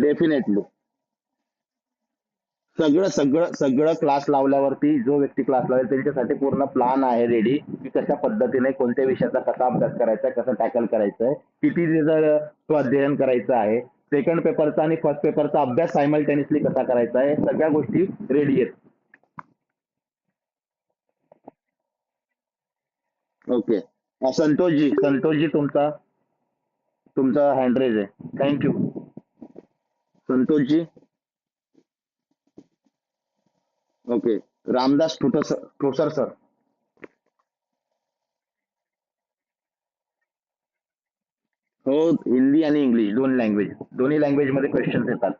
डेफिनेटली. सगळं सगळं सगळं क्लास लावल्यावरती जो व्यक्ती क्लास लावेल त्यांच्यासाठी पूर्ण प्लान आहे रेडी, की कशा पद्धतीने कोणत्या विषयाचा कसा अभ्यास करायचा, कसं टॅकल करायचंय, किती त्याचं तो अध्ययन करायचं आहे, सेकंड पेपरचा आणि फर्स्ट पेपरचा अभ्यास सायमल्टेनियसली कसा करायचा आहे, सगळ्या गोष्टी रेडी आहेत. ओके. संतोषजी तुमचा तुमचा हँड रेज आहे. Thank you. Santoshji. Okay. Ramdas Thosar sir. हो, हिंदी आणि इंग्लिश दोन लँग्वेज, दोन्ही लँग्वेज मध्ये क्वेश्चन येतात.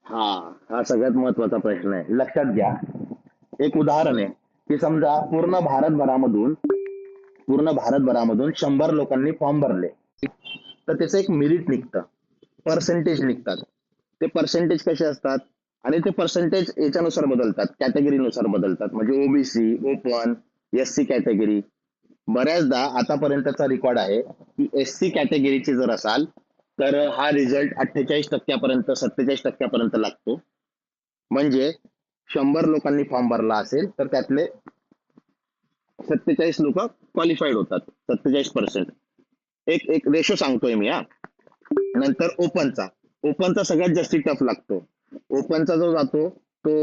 हा, हा सगळ्यात महत्वाचा प्रश्न आहे, लक्षात घ्या. एक उदाहरण आहे की समजा पूर्ण भारतभरामधून 100 लोकांनी फॉर्म भरले, तर त्याचं एक मेरिट निघतं, पर्सेंटेज निघतात. ते पर्सेंटेज कसे असतात? आणि ते पर्सेंटेज याच्यानुसार बदलतात, कॅटेगरीनुसार बदलतात. म्हणजे ओबीसी, ओपन, SC कॅटेगरी. बऱ्याचदा आतापर्यंतचा रेकॉर्ड आहे की SC कॅटेगरीचे जर असाल तर हा रिझल्ट 48% 47% लागतो. म्हणजे 100 लोकांनी फॉर्म भरला असेल तर त्यातले 47 लोक क्वालिफाईड होतात. 47%. एक एक रेशो सांगतोय मी, हा. नंतर ओपनचा सगळ्यात जास्ती टफ लागतो. ओपनचा जो जातो तो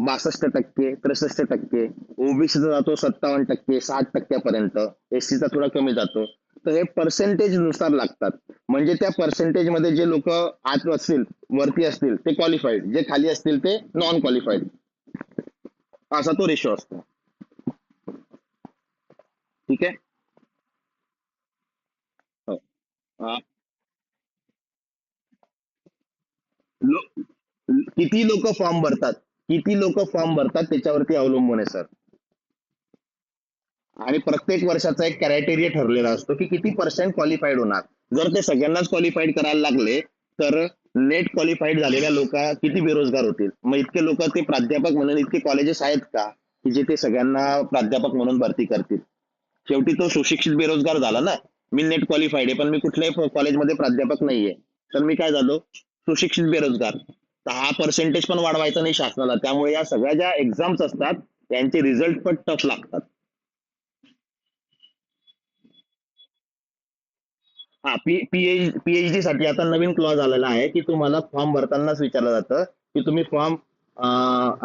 62%, 63%. ओबीसीचा जातो 57%, 60% SC चा थोडा कमी जातो. तर हे पर्सेंटेज नुसार लागतात. म्हणजे त्या पर्सेंटेज मध्ये जे लोक आत असतील, वरती असतील ते क्वालिफाईड, जे खाली असतील ते नॉन क्वालिफाईड. असा तो रेशो असतो. ठीक आहे. हो. अं, लो- किती लोक फॉर्म भरतात त्याच्यावरती अवलंबून आहे सर. आणि प्रत्येक वर्षाचा एक क्रायटेरिया ठरलेला असतो की किती पर्सेंट क्वालिफाईड होणार. जर ते सगळ्यांनाच क्वालिफाईड करायला लागले तर नेट क्वालिफाईड झालेल्या लोक किती बेरोजगार होतील. मग इतके लोक ते प्राध्यापक म्हणून इतके कॉलेजेस आहेत का की जे ते सगळ्यांना प्राध्यापक म्हणून भरती करतील? शेवटी तो सुशिक्षित बेरोजगार झाला ना. मी नेट क्वालिफाईड आहे पण मी कुठल्याही कॉलेजमध्ये प्राध्यापक नाहीये, तर मी काय झालो? सुशिक्षित बेरोजगार. तर हा पर्सेंटेज पण वाढवायचा नाही शासनाला. त्यामुळे या सगळ्या ज्या एक्झाम्स असतात त्यांचे रिझल्ट पण टफ लागतात. हा, पीएचडी साठी आता नवीन क्लॉज आलेला आहे की तुम्हाला फॉर्म भरतानाच विचारलं जातं की तुम्ही फॉर्म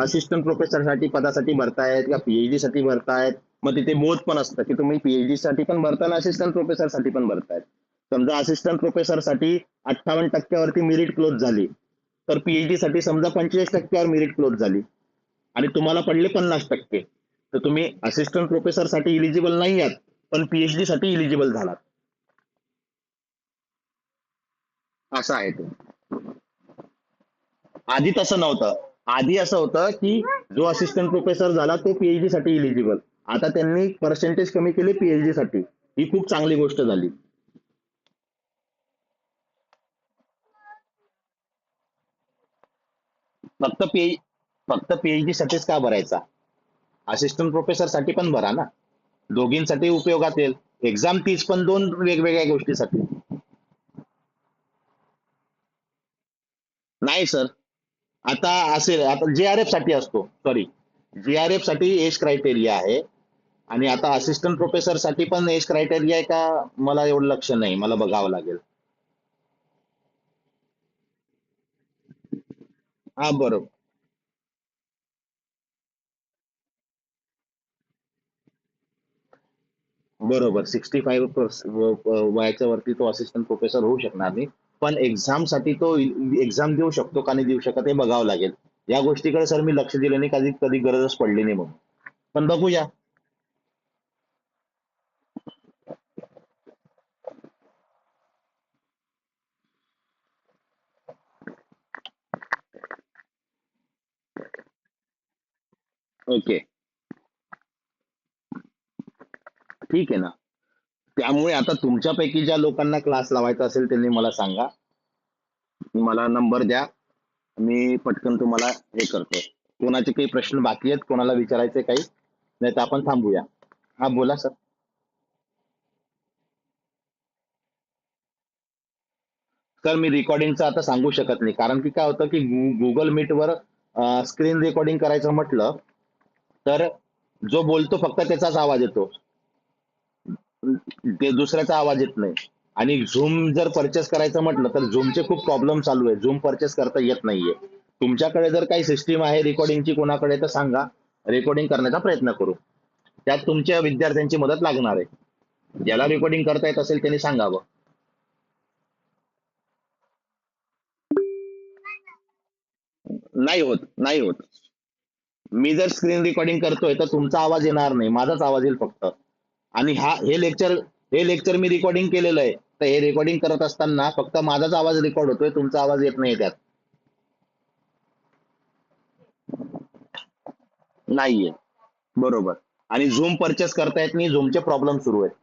असिस्टंट प्रोफेसर साठी पदासाठी भरतायत का पीएचडी साठी भरतायत. मग तिथे बोध पण असतं की तुम्ही पीएचडी साठी पण भरताय, असिस्टंट प्रोफेसर साठी पण भरतायत. समजा असिस्टंट प्रोफेसर साठी 58% मेरिट क्लोज झाली, तर पीएचडी साठी समजा 45% मेरिट क्लोज झाली आणि तुम्हाला पडले 50%, तर तुम्ही असिस्टंट प्रोफेसर साठी इलिजिबल नाही आहात. पण पीएचडी साठी इलिजिबल झालात. असं आहे ते. आधी तसं नव्हतं. आधी असं होतं की जो असिस्टंट प्रोफेसर झाला तो पीएचडी साठी इलिजिबल. आता त्यांनी पर्सेंटेज कमी केले पीएचडी साठी. ही खूप चांगली गोष्ट झाली. फक्त पी फक्त पीएचडी साठीच का भरायचा? असिस्टंट प्रोफेसर साठी पण भरा ना. दोघींसाठी उपयोगात येईल. एक्झाम तीच पण दोन वेगवेगळ्या गोष्टीसाठी. नाही सर. आता असेल, आता जेआरएफ साठी असतो, सॉरी, जेआरएफ साठी एज क्रायटेरिया आहे. आणि आता असिस्टंट प्रोफेसर साठी पण एज क्रायटेरिया आहे का? मला एवढं लक्ष नाही, मला बघावं लागेल. हा बरोबर. बरोबर, 65 वयाच्या वरती तो असिस्टंट प्रोफेसर होऊ शकणार नाही. पण एक्झाम साठी तो एक्झाम देऊ शकतो का नाही देऊ शकत हे बघावं लागेल. या गोष्टीकडे सर मी लक्ष दिलं नाही, कधी कधी गरजच पडली नाही म्हणून. पण बघूया. ओके. ठीक आहे ना. त्यामुळे आता तुमच्यापैकी ज्या लोकांना क्लास लावायचा असेल त्यांनी मला सांगा. मला नंबर द्या. मी पटकन तुम्हाला हे करतो. कोणाचे काही प्रश्न बाकी आहेत, कोणाला विचारायचे काही? नाही तर आपण थांबूया. हा बोला सर. सर मी रेकॉर्डिंगचं आता सांगू शकत नाही, कारण की काय होतं की गुगल मीटवर स्क्रीन रेकॉर्डिंग करायचं म्हटलं तर जो बोलतो फक्त त्याचाच आवाज येतो. ते दुसऱ्याचा आवाज येत नाही. आणि झूम जर परचेस करायचं म्हटलं तर झूमचे खूप प्रॉब्लेम चालू आहे. झूम परचेस करता येत नाहीये. तुमच्याकडे जर काही सिस्टीम आहे रेकॉर्डिंगची कोणाकडे तर सांगा. रेकॉर्डिंग करण्याचा प्रयत्न करू. त्यात तुमच्या विद्यार्थ्यांची मदत लागणार आहे. ज्याला रेकॉर्डिंग करता येत असेल त्यांनी सांगावं. नाही होत, नाही होत. मी जर स्क्रीन रेकॉर्डिंग करतोय तर तुमचा आवाज येणार नाही, माझाच आवाज येईल फक्त. आणि हे लेक्चर मी रेकॉर्डिंग केलेलं आहे. तर हे रेकॉर्डिंग करत असताना फक्त माझाच आवाज रेकॉर्ड होतोय, तुमचा आवाज येत नाही त्यात. नाहीये. बरोबर. आणि झूम परचेस करता येत नाही, झूमचे प्रॉब्लेम सुरू आहेत.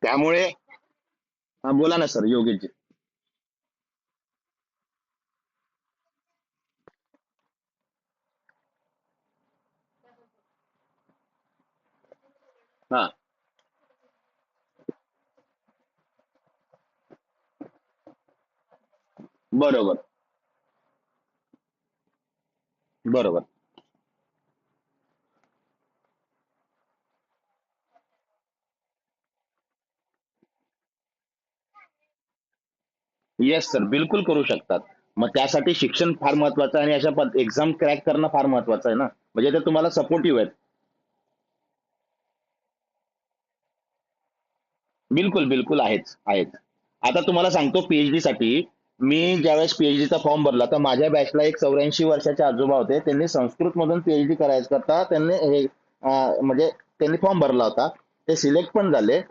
त्यामुळे हा, बोला ना सर योगेशजी. हा. बरोबर. बरोबर. येस सर, बिलकुल करू शकतात. मग त्यासाठी शिक्षण फार महत्वाचं आहे आणि अशा एक्झाम क्रॅक करणं फार महत्वाचं आहे ना. म्हणजे ते तुम्हाला सपोर्टिव्ह आहेत. बिलकुल बिलकुल आहेच आहेत. आता तुम्हाला सांगतो पीएचडी साठी. मी ज्यावेळेस पीएचडीचा फॉर्म भरला तर माझ्या बॅचला एक 84 वर्षाचे आजोबा होते. त्यांनी संस्कृत मधून पीएचडी करायचं करता त्यांनी हे म्हणजे त्यांनी फॉर्म भरला होता. ते सिलेक्ट पण झाले.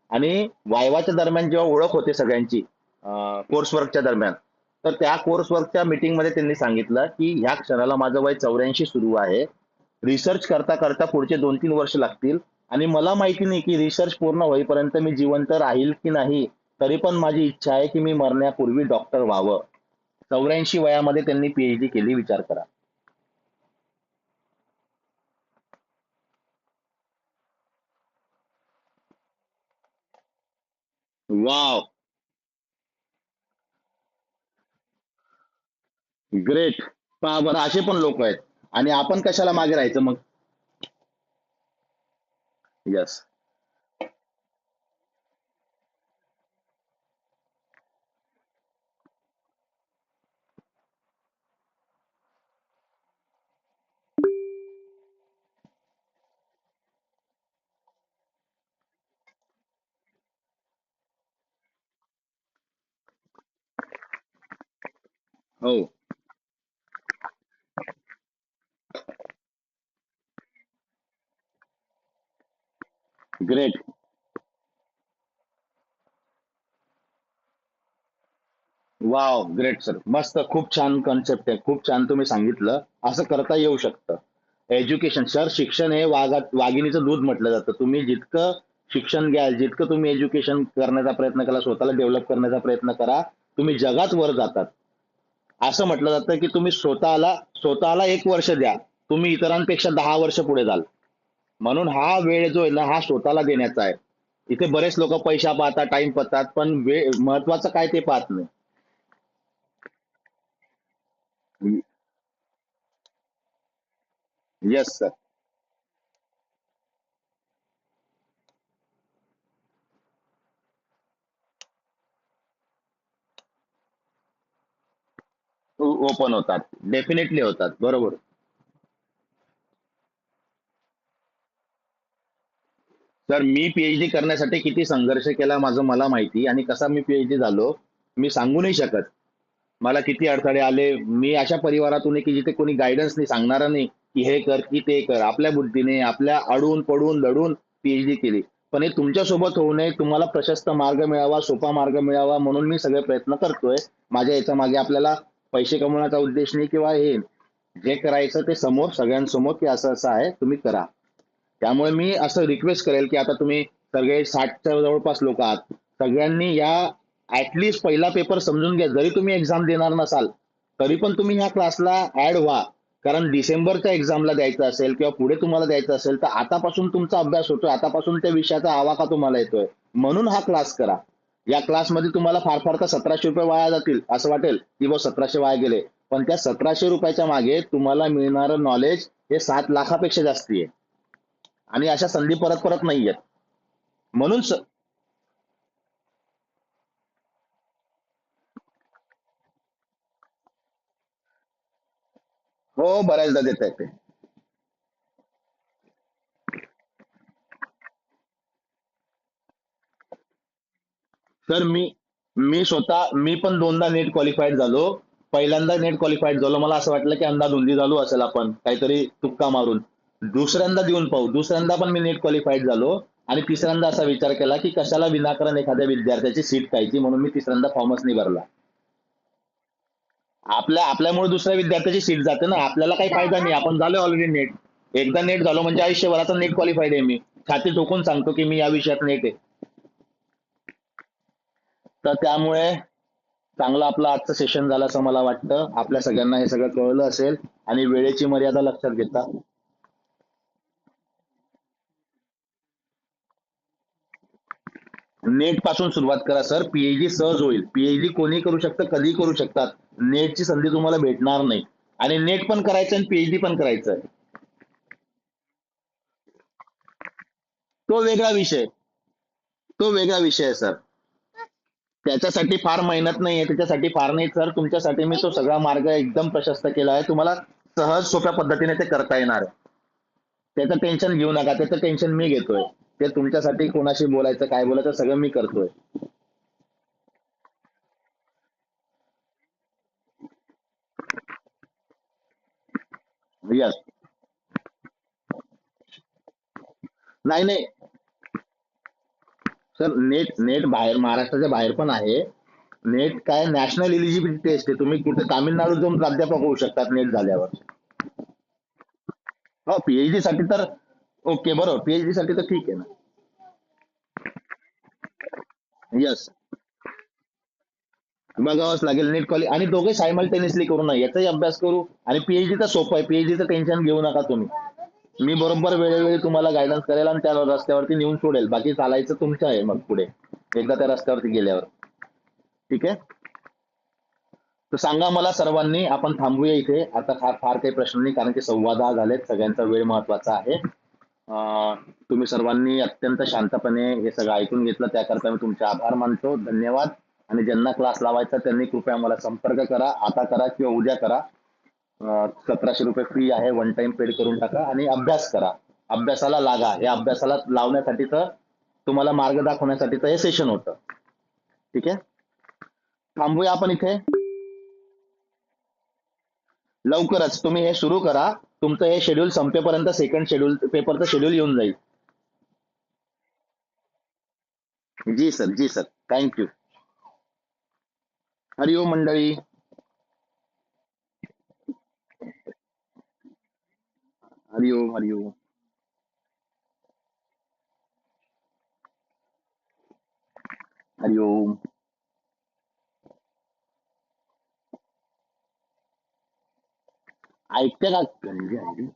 आणि वायवाच्या दरम्यान जेव्हा ओळख होते सगळ्यांची कोर्स वर्कच्या दरम्यान, तर त्या कोर्स वर्कच्या मीटिंग मध्ये त्यांनी सांगितलं की ह्या क्षणाला माझं वय 84 सुरू आहे. रिसर्च करता करता पुढचे 2-3 वर्ष लागतील. आणि मला माहिती नाही की रिसर्च पूर्ण होईपर्यंत मी जिवंत राहील की नाही. तरी पण माझी इच्छा आहे की मी मरण्यापूर्वी डॉक्टर व्हावं. 84 वयामध्ये त्यांनी पीएचडी केली, विचार करा. वाव. ग्रेट. पहा बरं, असे पण लोक आहेत. आणि आपण कशाला मागे राहायचं मग? यस. हो. ग्रेट. वाव, ग्रेट सर, मस्त, खूप छान कॉन्सेप्ट आहे, खूप छान तुम्ही सांगितलं. असं करता येऊ शकतं. एज्युकेशन सर, शिक्षण हे वाघिणीचं दूध म्हटलं जातं. तुम्ही जितकं शिक्षण घ्याल, जितकं तुम्ही एज्युकेशन करण्याचा प्रयत्न करा, स्वतःला डेव्हलप करण्याचा प्रयत्न करा, तुम्ही जगात वर जातात. असं म्हटलं जातं की तुम्ही स्वतःला स्वतःला 1 वर्ष द्या, तुम्ही इतरांपेक्षा 10 वर्ष पुढे जाल. म्हणून हा वेळ जो आहे ना, हा स्वतःला देण्याचा आहे. इथे बरेच लोक पैसा पाहतात, टाइम पाहतात, पण वेळ महत्वाचं काय ते पाहत नाही. Yes sir. ओपन होतात. डेफिनेटली होतात, बरोबर. सर, मी पीएचडी करण्यासाठी किती संघर्ष केला माझं मला माहिती, आणि कसा मी पीएचडी झालो मी सांगू नाही शकत. मला किती अडथळे आले. मी अशा परिवारातून आहे की जिथे कोणी गायडन्स नाही, सांगणारा नाही की हे कर की ते कर. आपल्या बुद्धीने, आपल्या अडून पडून लढून पीएचडी केली. पण हे तुमच्या सोबत होऊ नये, तुम्हाला प्रशस्त मार्ग मिळावा, सोपा मार्ग मिळावा, म्हणून मी सगळे प्रयत्न करतोय. माझ्या याच्या मागे आपल्याला पैसे कमवण्याचा उद्देश नाही किंवा हे, जे करायचं ते समोर सगळ्यांसमोर की असं असं आहे, तुम्ही करा. त्यामुळे मी असं रिक्वेस्ट करेल की आता तुम्ही सगळे 60च्या जवळपास लोक आहात, सगळ्यांनी या ऍटलिस्ट पहिला पेपर समजून घ्या. जरी तुम्ही एक्झाम देणार नसाल तरी पण तुम्ही ह्या क्लासला ऍड व्हा. कारण डिसेंबरच्या एक्झामला द्यायचं असेल किंवा पुढे तुम्हाला द्यायचं असेल तर आतापासून तुमचा अभ्यास होतोय, आतापासून त्या विषयाचा आवाका तुम्हाला येतोय. म्हणून हा क्लास करा. या क्लासमध्ये तुम्हाला फार फार तर 1700 रुपये वाया जातील, असं वाटेल की बा 1700 वाया गेले. पण त्या 1700 रुपयाच्या मागे तुम्हाला मिळणारं नॉलेज हे 7 लाखापेक्षा जास्ती आहे. आणि अशा संधी परत परत नाहीयेत. म्हणून हो, बऱ्याचदा देत आहेत ते. तर मी स्वतः मी पण दोनदा नेट क्वालिफाईड झालो. पहिल्यांदा नेट क्वालिफाईड झालो, मला असं वाटलं की अंदाधुंदी झालो असेल, आपण काहीतरी तुक्का मारून. दुसऱ्यांदा देऊन पाहू, दुसऱ्यांदा पण मी नेट क्वालिफाईड झालो. आणि तिसऱ्यांदा असा विचार केला की कशाला विनाकारण एखाद्या विद्यार्थ्याची सीट खायची, म्हणून मी तिसऱ्यांदा फॉर्मच नाही भरला. आपल्यामुळे दुसऱ्या विद्यार्थ्याची सीट जाते ना, आपल्याला काही फायदा नाही, आपण झालो ऑलरेडी नेट. एकदा नेट झालो म्हणजे आयुष्यभराचा नेट क्वालिफाईड आहे मी. छाती ठोकून सांगतो की मी या विषयात नेट आहे. तर त्यामुळे चांगलं आपलं आजचं सेशन झालं असं मला वाटतं. आपल्या सगळ्यांना हे सगळं कळलं असेल. आणि वेळेची मर्यादा लक्षात घेता नेट पासून सुरुवात करा सर. पीएचडी सहज होईल. पीएचडी कोणी करू शकतं, कधी करू शकतात. नेटची संधी तुम्हाला भेटणार नाही. आणि नेट पण करायचं आणि पीएचडी पण करायचं. तो वेगळा विषय. तो वेगळा विषय आहे सर. त्याच्यासाठी फार मेहनत नाहीये, त्याच्यासाठी फार नाही सर. तुमच्यासाठी मी तो सगळा मार्ग एकदम प्रशस्त केला आहे. तुम्हाला सहज सोप्या पद्धतीने ते करता येणार आहे. त्याचं टेन्शन घेऊ नका, त्याचं टेन्शन मी घेतोय. ते तुमच्यासाठी कोणाशी बोलायचं, काय बोलायचं सगळं मी करतोय. यस. नाही नाही सर, नेट नेट बाहेर, महाराष्ट्राच्या बाहेर पण आहे. नेट काय नॅशनल एलिजिबिलिटी टेस्ट आहे. तुम्ही कुठे तामिळनाडूत जाऊन प्राध्यापक होऊ शकतात नेट झाल्यावर. हो, पीएचडी साठी तर ओके, बरोबर, पीएचडी साठी तर ठीक आहे ना. यस. बघावंच लागेल नेट क्वालिटी, आणि दोघे सायमल्टेनियसली करू नये, याचाही अभ्यास करू. आणि पीएचडी तर सोपं आहे, पीएचडीचं टेन्शन घेऊ नका तुम्ही. मी बरोबर वेळोवेळी तुम्हाला गायडन्स करेल आणि त्या रस्त्यावरती नेऊन सोडेल. बाकी चालायचं तुमचं आहे मग पुढे, एकदा त्या रस्त्यावरती गेल्यावर. ठीक आहे. तर सांगा मला सर्वांनी, आपण थांबूया इथे आता. फार फार काही प्रश्न नाही, कारण की संवाद झालेत, सगळ्यांचा वेळ महत्वाचा आहे. तुम्ही सर्वांनी अत्यंत शांतपणे हे सगळं ऐकून घेतलं, त्याकरता मी तुमचे आभार मानतो. धन्यवाद. आणि ज्यांना क्लास लावायचा त्यांनी कृपया मला संपर्क करा, आता करा किंवा उद्या करा. 1700 रुपये फी आहे, वन टाइम पेड करून टाका आणि अभ्यास करा. अभ्यासाला लागा. या अभ्यासाला लावण्यासाठी तर, तुम्हाला मार्ग दाखवण्यासाठी तर हे सेशन होतं. ठीक आहे. थांबूया आपण इथे. लवकरच तुम्ही हे सुरू करा. तुमचं हे शेड्यूल संपेपर्यंत सेकंड शेड्यूल पेपरचं शेड्यूल येऊन जाईल. जी सर, जी सर. थँक. हरिओम मंडळी. हरिओम, हरिओम. हरिओम. ऐकते का? गंजी हंडी.